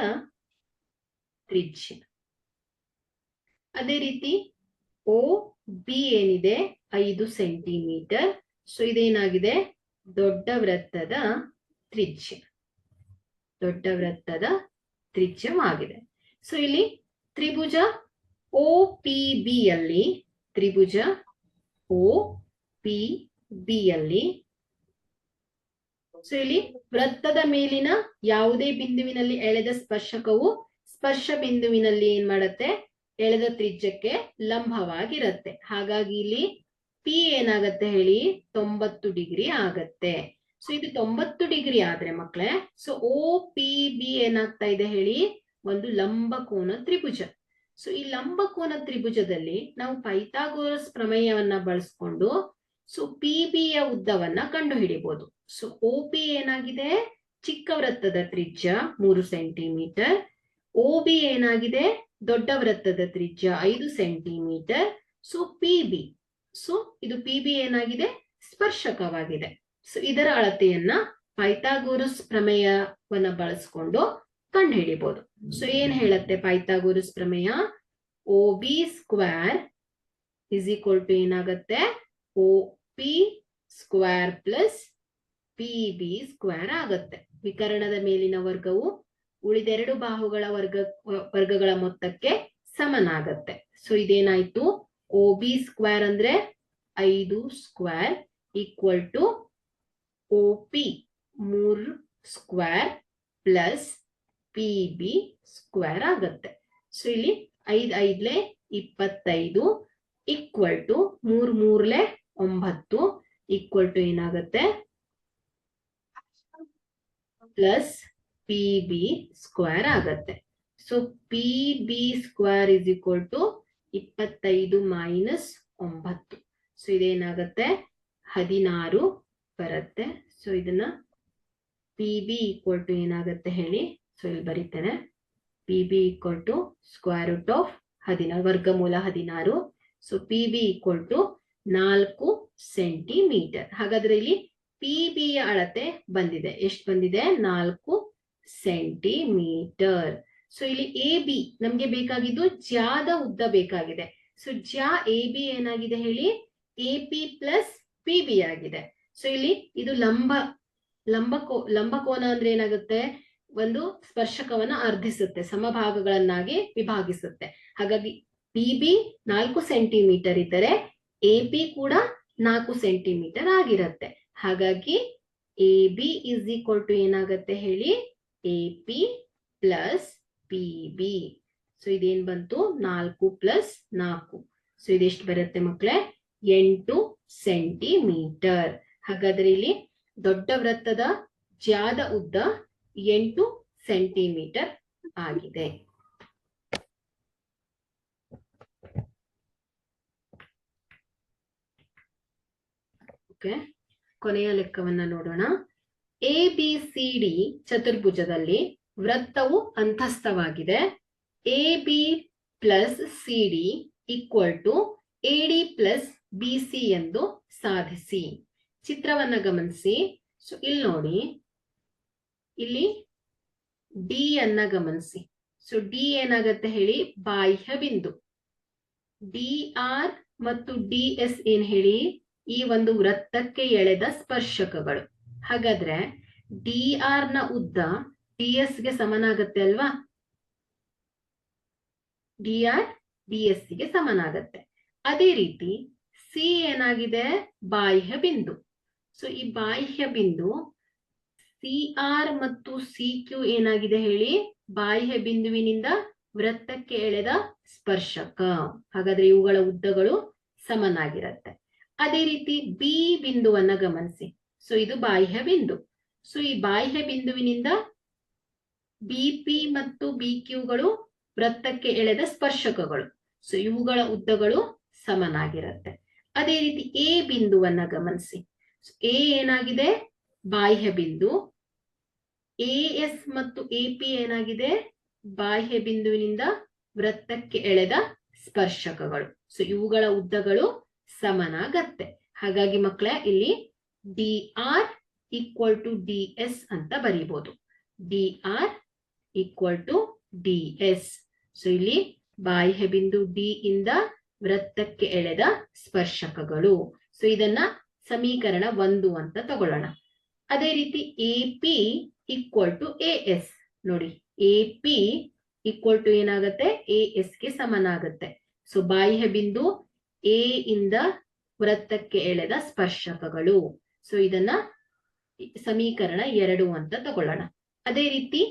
Speaker 1: ತ್ರಿಜ್ಯ. ಅದೇ ರೀತಿ ಓ ಬಿ ಏನಿದೆ? 5 ಸೆಂಟಿಮೀಟರ್. ಸೊ ಇದೇನಾಗಿದೆ? ದೊಡ್ಡ ವೃತ್ತದ ತ್ರಿಜ್ಯ. ದೊಡ್ಡ ವೃತ್ತದ ತ್ರಿಜ್ಯವಾಗಿದೆ. ಸೊ ಇಲ್ಲಿ ತ್ರಿಭುಜ ಓ ಪಿ ಬಿ ಯಲ್ಲಿ ತ್ರಿಭುಜ ಓ ಪಿ ಬಿ ಯಲ್ಲಿ ಸೊ ಇಲ್ಲಿ ವೃತ್ತದ ಮೇಲಿನ ಯಾವುದೇ ಬಿಂದುವಿನಲ್ಲಿ ಎಳೆದ ಸ್ಪರ್ಶಕವು ಸ್ಪರ್ಶ ಬಿಂದುವಿನಲ್ಲಿ ಏನ್ ಮಾಡತ್ತೆ, ಎಳೆದ ತ್ರಿಜ್ಯಕ್ಕೆ ಲಂಬವಾಗಿರತ್ತೆ. ಹಾಗಾಗಿ ಇಲ್ಲಿ ಪಿ ಏನಾಗತ್ತೆ ಹೇಳಿ, 90 ಡಿಗ್ರಿ ಆಗತ್ತೆ. ಸೊ ಇದು 90 ಡಿಗ್ರಿ ಆದ್ರೆ ಮಕ್ಕಳೇ, ಸೊ ಓ ಪಿ ಬಿ ಏನಾಗ್ತಾ ಇದೆ ಹೇಳಿ, ಒಂದು ಲಂಬಕೋನ ತ್ರಿಭುಜ. ಸೊ ಈ ಲಂಬಕೋನ ತ್ರಿಭುಜದಲ್ಲಿ ನಾವು ಪೈಥಾಗೋರಸ್ ಪ್ರಮೇಯವನ್ನ ಬಳಸ್ಕೊಂಡು ಸೊ ಪಿ ಬಿ ಯ ಉದ್ದವನ್ನ ಕಂಡು ಹಿಡಿಬಹುದು. ಸೊ ಓ ಪಿ ಏನಾಗಿದೆ, ಚಿಕ್ಕ ವೃತ್ತದ ತ್ರಿಜ್ಯ 3 ಸೆಂಟಿಮೀಟರ್. ಓ ಬಿ ಏನಾಗಿದೆ, ದೊಡ್ಡ ವೃತ್ತದ ತ್ರಿಜ್ಯ 5 centimetre. So P B, so ಇದು ಪಿ ಬಿ ಏನಾಗಿದೆ, ಸ್ಪರ್ಶಕವಾಗಿದೆ. ಸೊ ಇದರ ಅಳತೆಯನ್ನ ಪೈಥಾಗೋರಸ್ ಪ್ರಮೇಯವನ್ನ ಬಳಸ್ಕೊಂಡು ಕಂಡು ಹಿಡಿಬಹುದು. ಸೊ ಏನ್ ಹೇಳತ್ತೆ ಪೈಥಾಗೋರಸ್ ಪ್ರಮೇಯ, O B square is equal to ಏನಾಗತ್ತೆ, O P square plus P B square ಆಗತ್ತೆ. ವಿಕರಣದ ಮೇಲಿನ ವರ್ಗವು ಉಳಿದೆರಡು ಬಾಹುಗಳ ವರ್ಗಗಳ ಮೊತ್ತಕ್ಕೆ ಸಮನಾಗತ್ತೆ. ಸೊ ಇದೇನಾಯ್ತು, ಓ ಬಿ ಸ್ಕ್ವೇರ್ ಅಂದ್ರೆ 5 square equal to O P 3 square plus P B square ಆಗತ್ತೆ. ಸೊ ಇಲ್ಲಿ 5 5 25 ಈಕ್ವಲ್ ಟು 3 3 9 ಈಕ್ವಲ್ ಟು ಏನಾಗತ್ತೆ, ಪ್ಲಸ್ ಪಿ ಬಿ ಸ್ಕ್ವೇರ್ ಆಗತ್ತೆ. So P B square is equal to 25 minus 9. So ಇದೇನಾಗತ್ತೆ, 16 ಬರುತ್ತೆ. So ಇದನ್ನ P B equal to ಏನಾಗತ್ತೆ ಹೇಳಿ, so ಇಲ್ಲಿ ಬರೀತೇನೆ, P B equal to square root of 16, ವರ್ಗಮೂಲ 16. So P B equal to 4 centimetre. ಹಾಗಾದ್ರೆ ಇಲ್ಲಿ ಪಿ ಬಿ ಯ ಅಳತೆ ಬಂದಿದೆ, ಎಷ್ಟು ಬಂದಿದೆ, 4 ಸೆಂಟಿಮೀಟರ್. ಸೊ ಇಲ್ಲಿ ಎ ಬಿ ನಮ್ಗೆ ಬೇಕಾಗಿದ್ದು ಜ್ಯಾದ ಉದ್ದ ಬೇಕಾಗಿದೆ. ಸೊ ಜ್ಯಾ ಎ ಬಿ ಏನಾಗಿದೆ ಹೇಳಿ, A P plus P B ಆಗಿದೆ. ಸೊ ಇಲ್ಲಿ ಇದು ಲಂಬಕೋನ ಅಂದ್ರೆ ಏನಾಗುತ್ತೆ, ಒಂದು ಸ್ಪರ್ಶಕವನ್ನ ಅರ್ಧಿಸುತ್ತೆ, ಸಮಭಾಗಗಳನ್ನಾಗಿ ವಿಭಾಗಿಸುತ್ತೆ. ಹಾಗಾಗಿ ಪಿ ಬಿ 4 ಸೆಂಟಿಮೀಟರ್ ಇದ್ದರೆ ಎ ಪಿ ಕೂಡ 4 ಸೆಂಟಿಮೀಟರ್ ಆಗಿರುತ್ತೆ. ಹಾಗಾಗಿ A B is equal to ಏನಾಗತ್ತೆ ಹೇಳಿ, A P plus P B. So ಇದೇನ್ ಬಂತು, 4 ಪ್ಲಸ್ 4. ಸೊ ಇದೆಷ್ಟು ಬರುತ್ತೆ ಮಕ್ಕಳೇ, 8 ಸೆಂಟಿಮೀಟರ್. ಹಾಗಾದ್ರೆ ಇಲ್ಲಿ ದೊಡ್ಡ ವೃತ್ತದ ಜ್ಯಾದ ಉದ್ದ 8 ಸೆಂಟಿಮೀಟರ್ ಆಗಿದೆ. ಓಕೆ, ಕೊನೆಯ ಲೆಕ್ಕವನ್ನ ನೋಡೋಣ. ಎ ಬಿ ಸಿ ಡಿ ಚತುರ್ಭುಜದಲ್ಲಿ ವೃತ್ತವು ಅಂತಸ್ಥವಾಗಿದೆ. A B plus C D equal to A D plus B C ಎಂದು ಸಾಧಿಸಿ. ಚಿತ್ರವನ್ನ ಗಮನಿಸಿ. ಸೊ ಇಲ್ಲಿ ನೋಡಿ, ಇಲ್ಲಿ ಡಿ ಅನ್ನ ಗಮನಿಸಿ. ಸೊ ಡಿ ಏನಾಗತ್ತೆ ಹೇಳಿ, ಬಾಹ್ಯ ಬಿಂದು. ಡಿ ಆರ್ ಮತ್ತು ಡಿ ಎಸ್ ಏನ್ ಹೇಳಿ, ಈ ಒಂದು ವೃತ್ತಕ್ಕೆ ಎಳೆದ ಸ್ಪರ್ಶಕಗಳು. ಹಾಗಾದ್ರೆ ಡಿ ಆರ್ ನ ಉದ್ದ ಡಿ ಎಸ್ ಗೆ ಸಮನಾಗತ್ತೆ ಅಲ್ವಾ, ಡಿ ಆರ್ ಡಿ ಎಸ್ ಗೆ ಸಮನಾಗತ್ತೆ. ಅದೇ ರೀತಿ ಸಿ ಏನಾಗಿದೆ, ಬಾಹ್ಯ ಬಿಂದು. ಸೊ ಈ ಬಾಹ್ಯ ಬಿಂದು ಸಿ ಆರ್ ಮತ್ತು ಸಿ ಕ್ಯೂ ಏನಾಗಿದೆ ಹೇಳಿ, ಬಾಹ್ಯ ಬಿಂದುವಿನಿಂದ ವೃತ್ತಕ್ಕೆ ಎಳೆದ ಸ್ಪರ್ಶಕ. ಹಾಗಾದ್ರೆ ಇವುಗಳ ಉದ್ದಗಳು ಸಮನಾಗಿರುತ್ತೆ. ಅದೇ ರೀತಿ ಬಿ ಬಿಂದುವನ್ನ ಗಮನಿಸಿ. ಸೊ ಇದು ಬಾಹ್ಯ ಬಿಂದು. ಸೊ ಈ ಬಾಹ್ಯ ಬಿಂದುವಿನಿಂದ ಬಿ ಪಿ ಮತ್ತು ಬಿ ಕ್ಯೂಗಳು ವೃತ್ತಕ್ಕೆ ಎಳೆದ ಸ್ಪರ್ಶಕಗಳು. ಸೊ ಇವುಗಳ ಉದ್ದಗಳು ಸಮನಾಗಿರುತ್ತೆ. ಅದೇ ರೀತಿ ಎ ಬಿಂದುವನ್ನ ಗಮನಿಸಿ. ಎ ಏನಾಗಿದೆ, ಬಾಹ್ಯ ಬಿಂದು. ಎ ಎಸ್ ಮತ್ತು ಎ ಪಿ ಏನಾಗಿದೆ, ಬಾಹ್ಯ ಬಿಂದುವಿನಿಂದ ವೃತ್ತಕ್ಕೆ ಎಳೆದ ಸ್ಪರ್ಶಕಗಳು. ಸೊ ಇವುಗಳ ಉದ್ದಗಳು ಸಮನಾಗತ್ತೆ. ಹಾಗಾಗಿ ಮಕ್ಕಳೇ ಇಲ್ಲಿ D R equal to D S ಅಂತ ಬರೀಬಹುದು. D R equal to D S. So ಇಲ್ಲಿ ಬಾಹ್ಯ ಬಿಂದು ಡಿ ಇಂದ ವೃತ್ತಕ್ಕೆ ಎಳೆದ ಸ್ಪರ್ಶಕಗಳು. ಸೊ ಇದನ್ನ ಸಮೀಕರಣ 1 ಅಂತ ತಗೊಳ್ಳೋಣ. ಅದೇ ರೀತಿ A P equal to A S. ನೋಡಿ, ಎ ಪಿ ಈಕ್ವಲ್ ಟು ಏನಾಗತ್ತೆ, ಎ ಎಸ್ ಗೆ ಸಮನಾಗತ್ತೆ. ಸೊ ಬಾಹ್ಯ ಬಿಂದು ಎ ಇಂದ ವೃತ್ತಕ್ಕೆ ಎಳೆದ ಸ್ಪರ್ಶಕಗಳು. ಸೊ ಇದನ್ನ ಸಮೀಕರಣ 2 ಅಂತ ತಗೊಳ್ಳೋಣ. ಅದೇ ರೀತಿ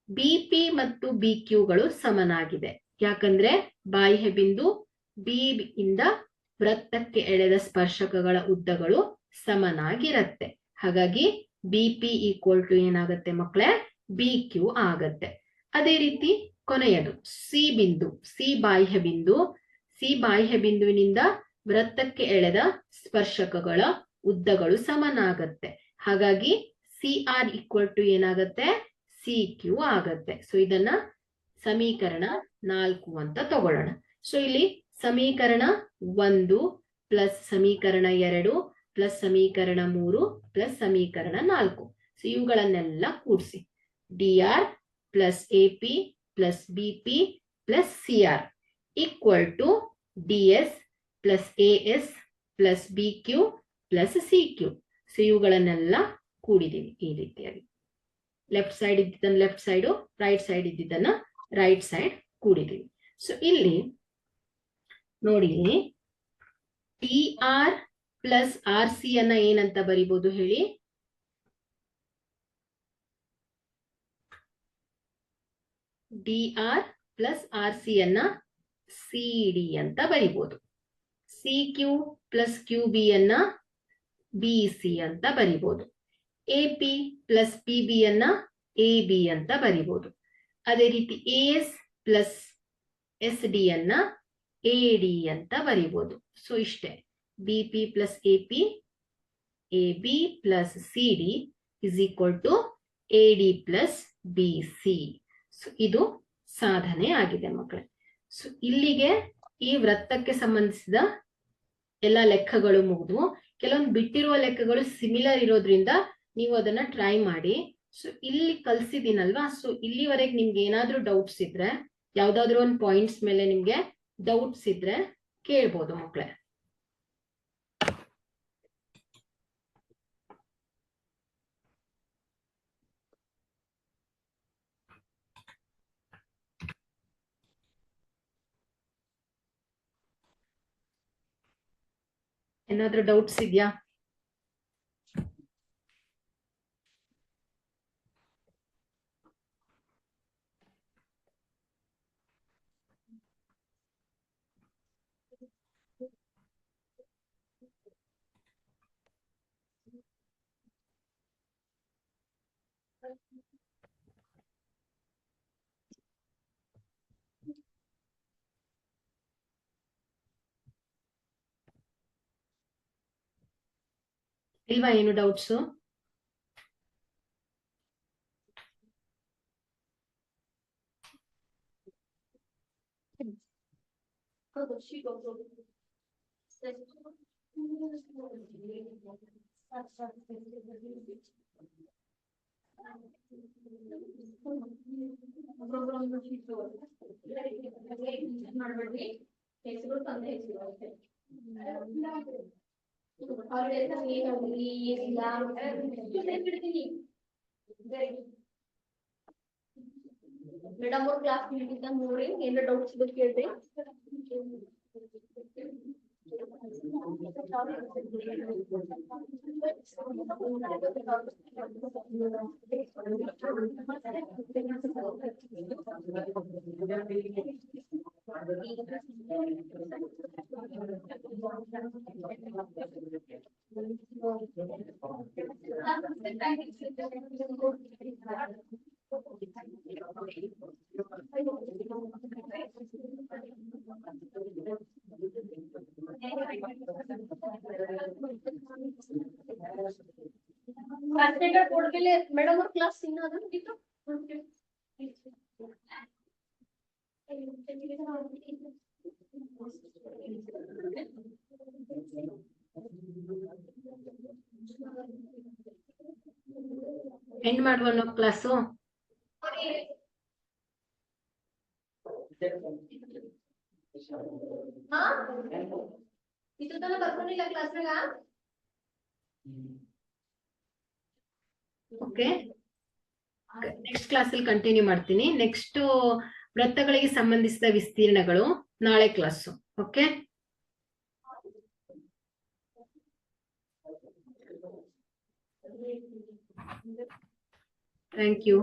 Speaker 1: ಬಿಪಿ ಮತ್ತು ಬಿಕ್ಯೂಗಳು ಸಮನಾಗಿದೆ. ಯಾಕಂದ್ರೆ ಬಾಹ್ಯ ಬಿಂದು ಬಿ ಇಂದ ವೃತ್ತಕ್ಕೆ ಎಳೆದ ಸ್ಪರ್ಶಕಗಳ ಉದ್ದಗಳು ಸಮನಾಗಿರತ್ತೆ. ಹಾಗಾಗಿ ಬಿಪಿ ಈಕ್ವಲ್ ಟು ಏನಾಗತ್ತೆ ಮಕ್ಕಳೇ, ಬಿಕ್ಯೂ ಆಗತ್ತೆ. ಅದೇ ರೀತಿ ಕೊನೆಯದು ಸಿ ಬಿಂದು, ಸಿ ಬಾಹ್ಯ ಬಿಂದುವಿನಿಂದ ವೃತ್ತಕ್ಕೆ ಎಳೆದ ಸ್ಪರ್ಶಕಗಳ ಉದ್ದಗಳು ಸಮನಾಗತ್ತೆ. ಹಾಗಾಗಿ ಸಿ ಆರ್ ಈಕ್ವಲ್ ಟು ಏನಾಗತ್ತೆ, ಸಿ ಕ್ಯೂ ಆಗತ್ತೆ. ಸೊ ಇದನ್ನ ಸಮೀಕರಣ 4 ಅಂತ ತಗೊಳ್ಳೋಣ. ಸೊ ಇಲ್ಲಿ ಸಮೀಕರಣ 1 ಪ್ಲಸ್ ಸಮೀಕರಣ 2 ಪ್ಲಸ್ ಸಮೀಕರಣ 3 ಪ್ಲಸ್ ಸಮೀಕರಣ 4. ಸೊ ಇವುಗಳನ್ನೆಲ್ಲ ಕೂಡಿಸಿ D R plus A P plus B P plus C R equal to D S plus A S plus B Q plus C Q. So ಇವುಗಳನ್ನೆಲ್ಲ ಕೂಡಿದೀವಿ ಈ ರೀತಿಯಾಗಿ. ಲೆಫ್ಟ್ ಸೈಡ್ ಇದ್ದಿದ್ದನ್ನ ಲೆಫ್ಟ್ ಸೈಡು, ರೈಟ್ ಸೈಡ್ ಇದ್ದಿದ್ದನ್ನ right side ಕೂಡಿದೀವಿ. So ಇಲ್ಲಿ ನೋಡಿ, T R plus R C ಅನ್ನ ಏನಂತ ಬರಿಬಹುದು ಹೇಳಿ? D R plus R C ಅನ್ನ ಸಿ ಡಿ ಅಂತ ಬರಿಬಹುದು. C Q plus Q B ಅನ್ನ ಬಿ ಸಿ ಅಂತ ಬರಿಬಹುದು. A P plus P B ಅನ್ನ ಎ ಬಿ ಅಂತ ಬರಿಬಹುದು. ಅದೇ ರೀತಿ A S plus S D ಅನ್ನ ಎ ಡಿ ಅಂತ ಬರಿಬಹುದು. ಸೊ ಇಷ್ಟೇ, B P plus A P, A B plus C D is equal to A D plus B C. So ಇದು ಸಾಧನೆ ಆಗಿದೆ ಮಕ್ಕಳೇ. ಸೊ ಇಲ್ಲಿಗೆ ಈ ವೃತ್ತಕ್ಕೆ ಸಂಬಂಧಿಸಿದ ಎಲ್ಲ ಲೆಕ್ಕಗಳು ಮುಗಿದು. ಕೆಲವೊಂದು ಬಿಟ್ಟಿರುವ ಲೆಕ್ಕಗಳು ಸಿಮಿಲರ್ ಇರೋದ್ರಿಂದ ನೀವು ಅದನ್ನ ಟ್ರೈ ಮಾಡಿ. ಸೊ ಇಲ್ಲಿ ಕಲ್ಸಿದೀನಲ್ವಾ, ಸೊ ಇಲ್ಲಿವರೆಗೆ ನಿಮ್ಗೆ ಏನಾದ್ರೂ ಡೌಟ್ಸ್ ಇದ್ರೆ, ಯಾವ್ದಾದ್ರು ಒಂದು ಪಾಯಿಂಟ್ಸ್ ಮೇಲೆ ನಿಮ್ಗೆ ಡೌಟ್ಸ್ ಇದ್ರೆ ಕೇಳ್ಬೋದು ಮಕ್ಕಳೇ. ಏನಾದ್ರೂ ಡೌಟ್ಸ್ ಇದೆಯಾ? ಇಲ್ವಾ ಏನು ಡೌಟ್ಸ್?
Speaker 2: ಮೇಡಮ್ ಅವ್ರ ಕ್ಲಾಸ್ ಮೀಟಿಂಗ್ ನೋಡ್ರಿ, ಏನ್ ಡೌಟ್ಸ್ ಇದ್ರೆ ಕೇಳ್ರಿ. ಕೊಡ್ಮೇಲೆ ಮೇಡಮ್ ಅವ್ರ ಕ್ಲಾಸ್ ಇನ್ನಾದ್ರು
Speaker 1: ಎಂಡ್ ಮಾಡುವ ಕ್ಲಾಸು.
Speaker 2: ಇದು ತನ ಬರ್ಕೊಂಡಿಲ್ಲ ಕ್ಲಾಸ್ನಾಗ.
Speaker 1: ಓಕೆ, ನೆಕ್ಸ್ಟ್ ಕ್ಲಾಸಲ್ಲಿ ಕಂಟಿನ್ಯೂ ಮಾಡ್ತೀನಿ. ನೆಕ್ಸ್ಟ್ ವೃತ್ತಗಳಿಗೆ ಸಂಬಂಧಿಸಿದ ವಿಸ್ತೀರ್ಣಗಳು ನಾಳೆ ಕ್ಲಾಸು. Okay, thank you.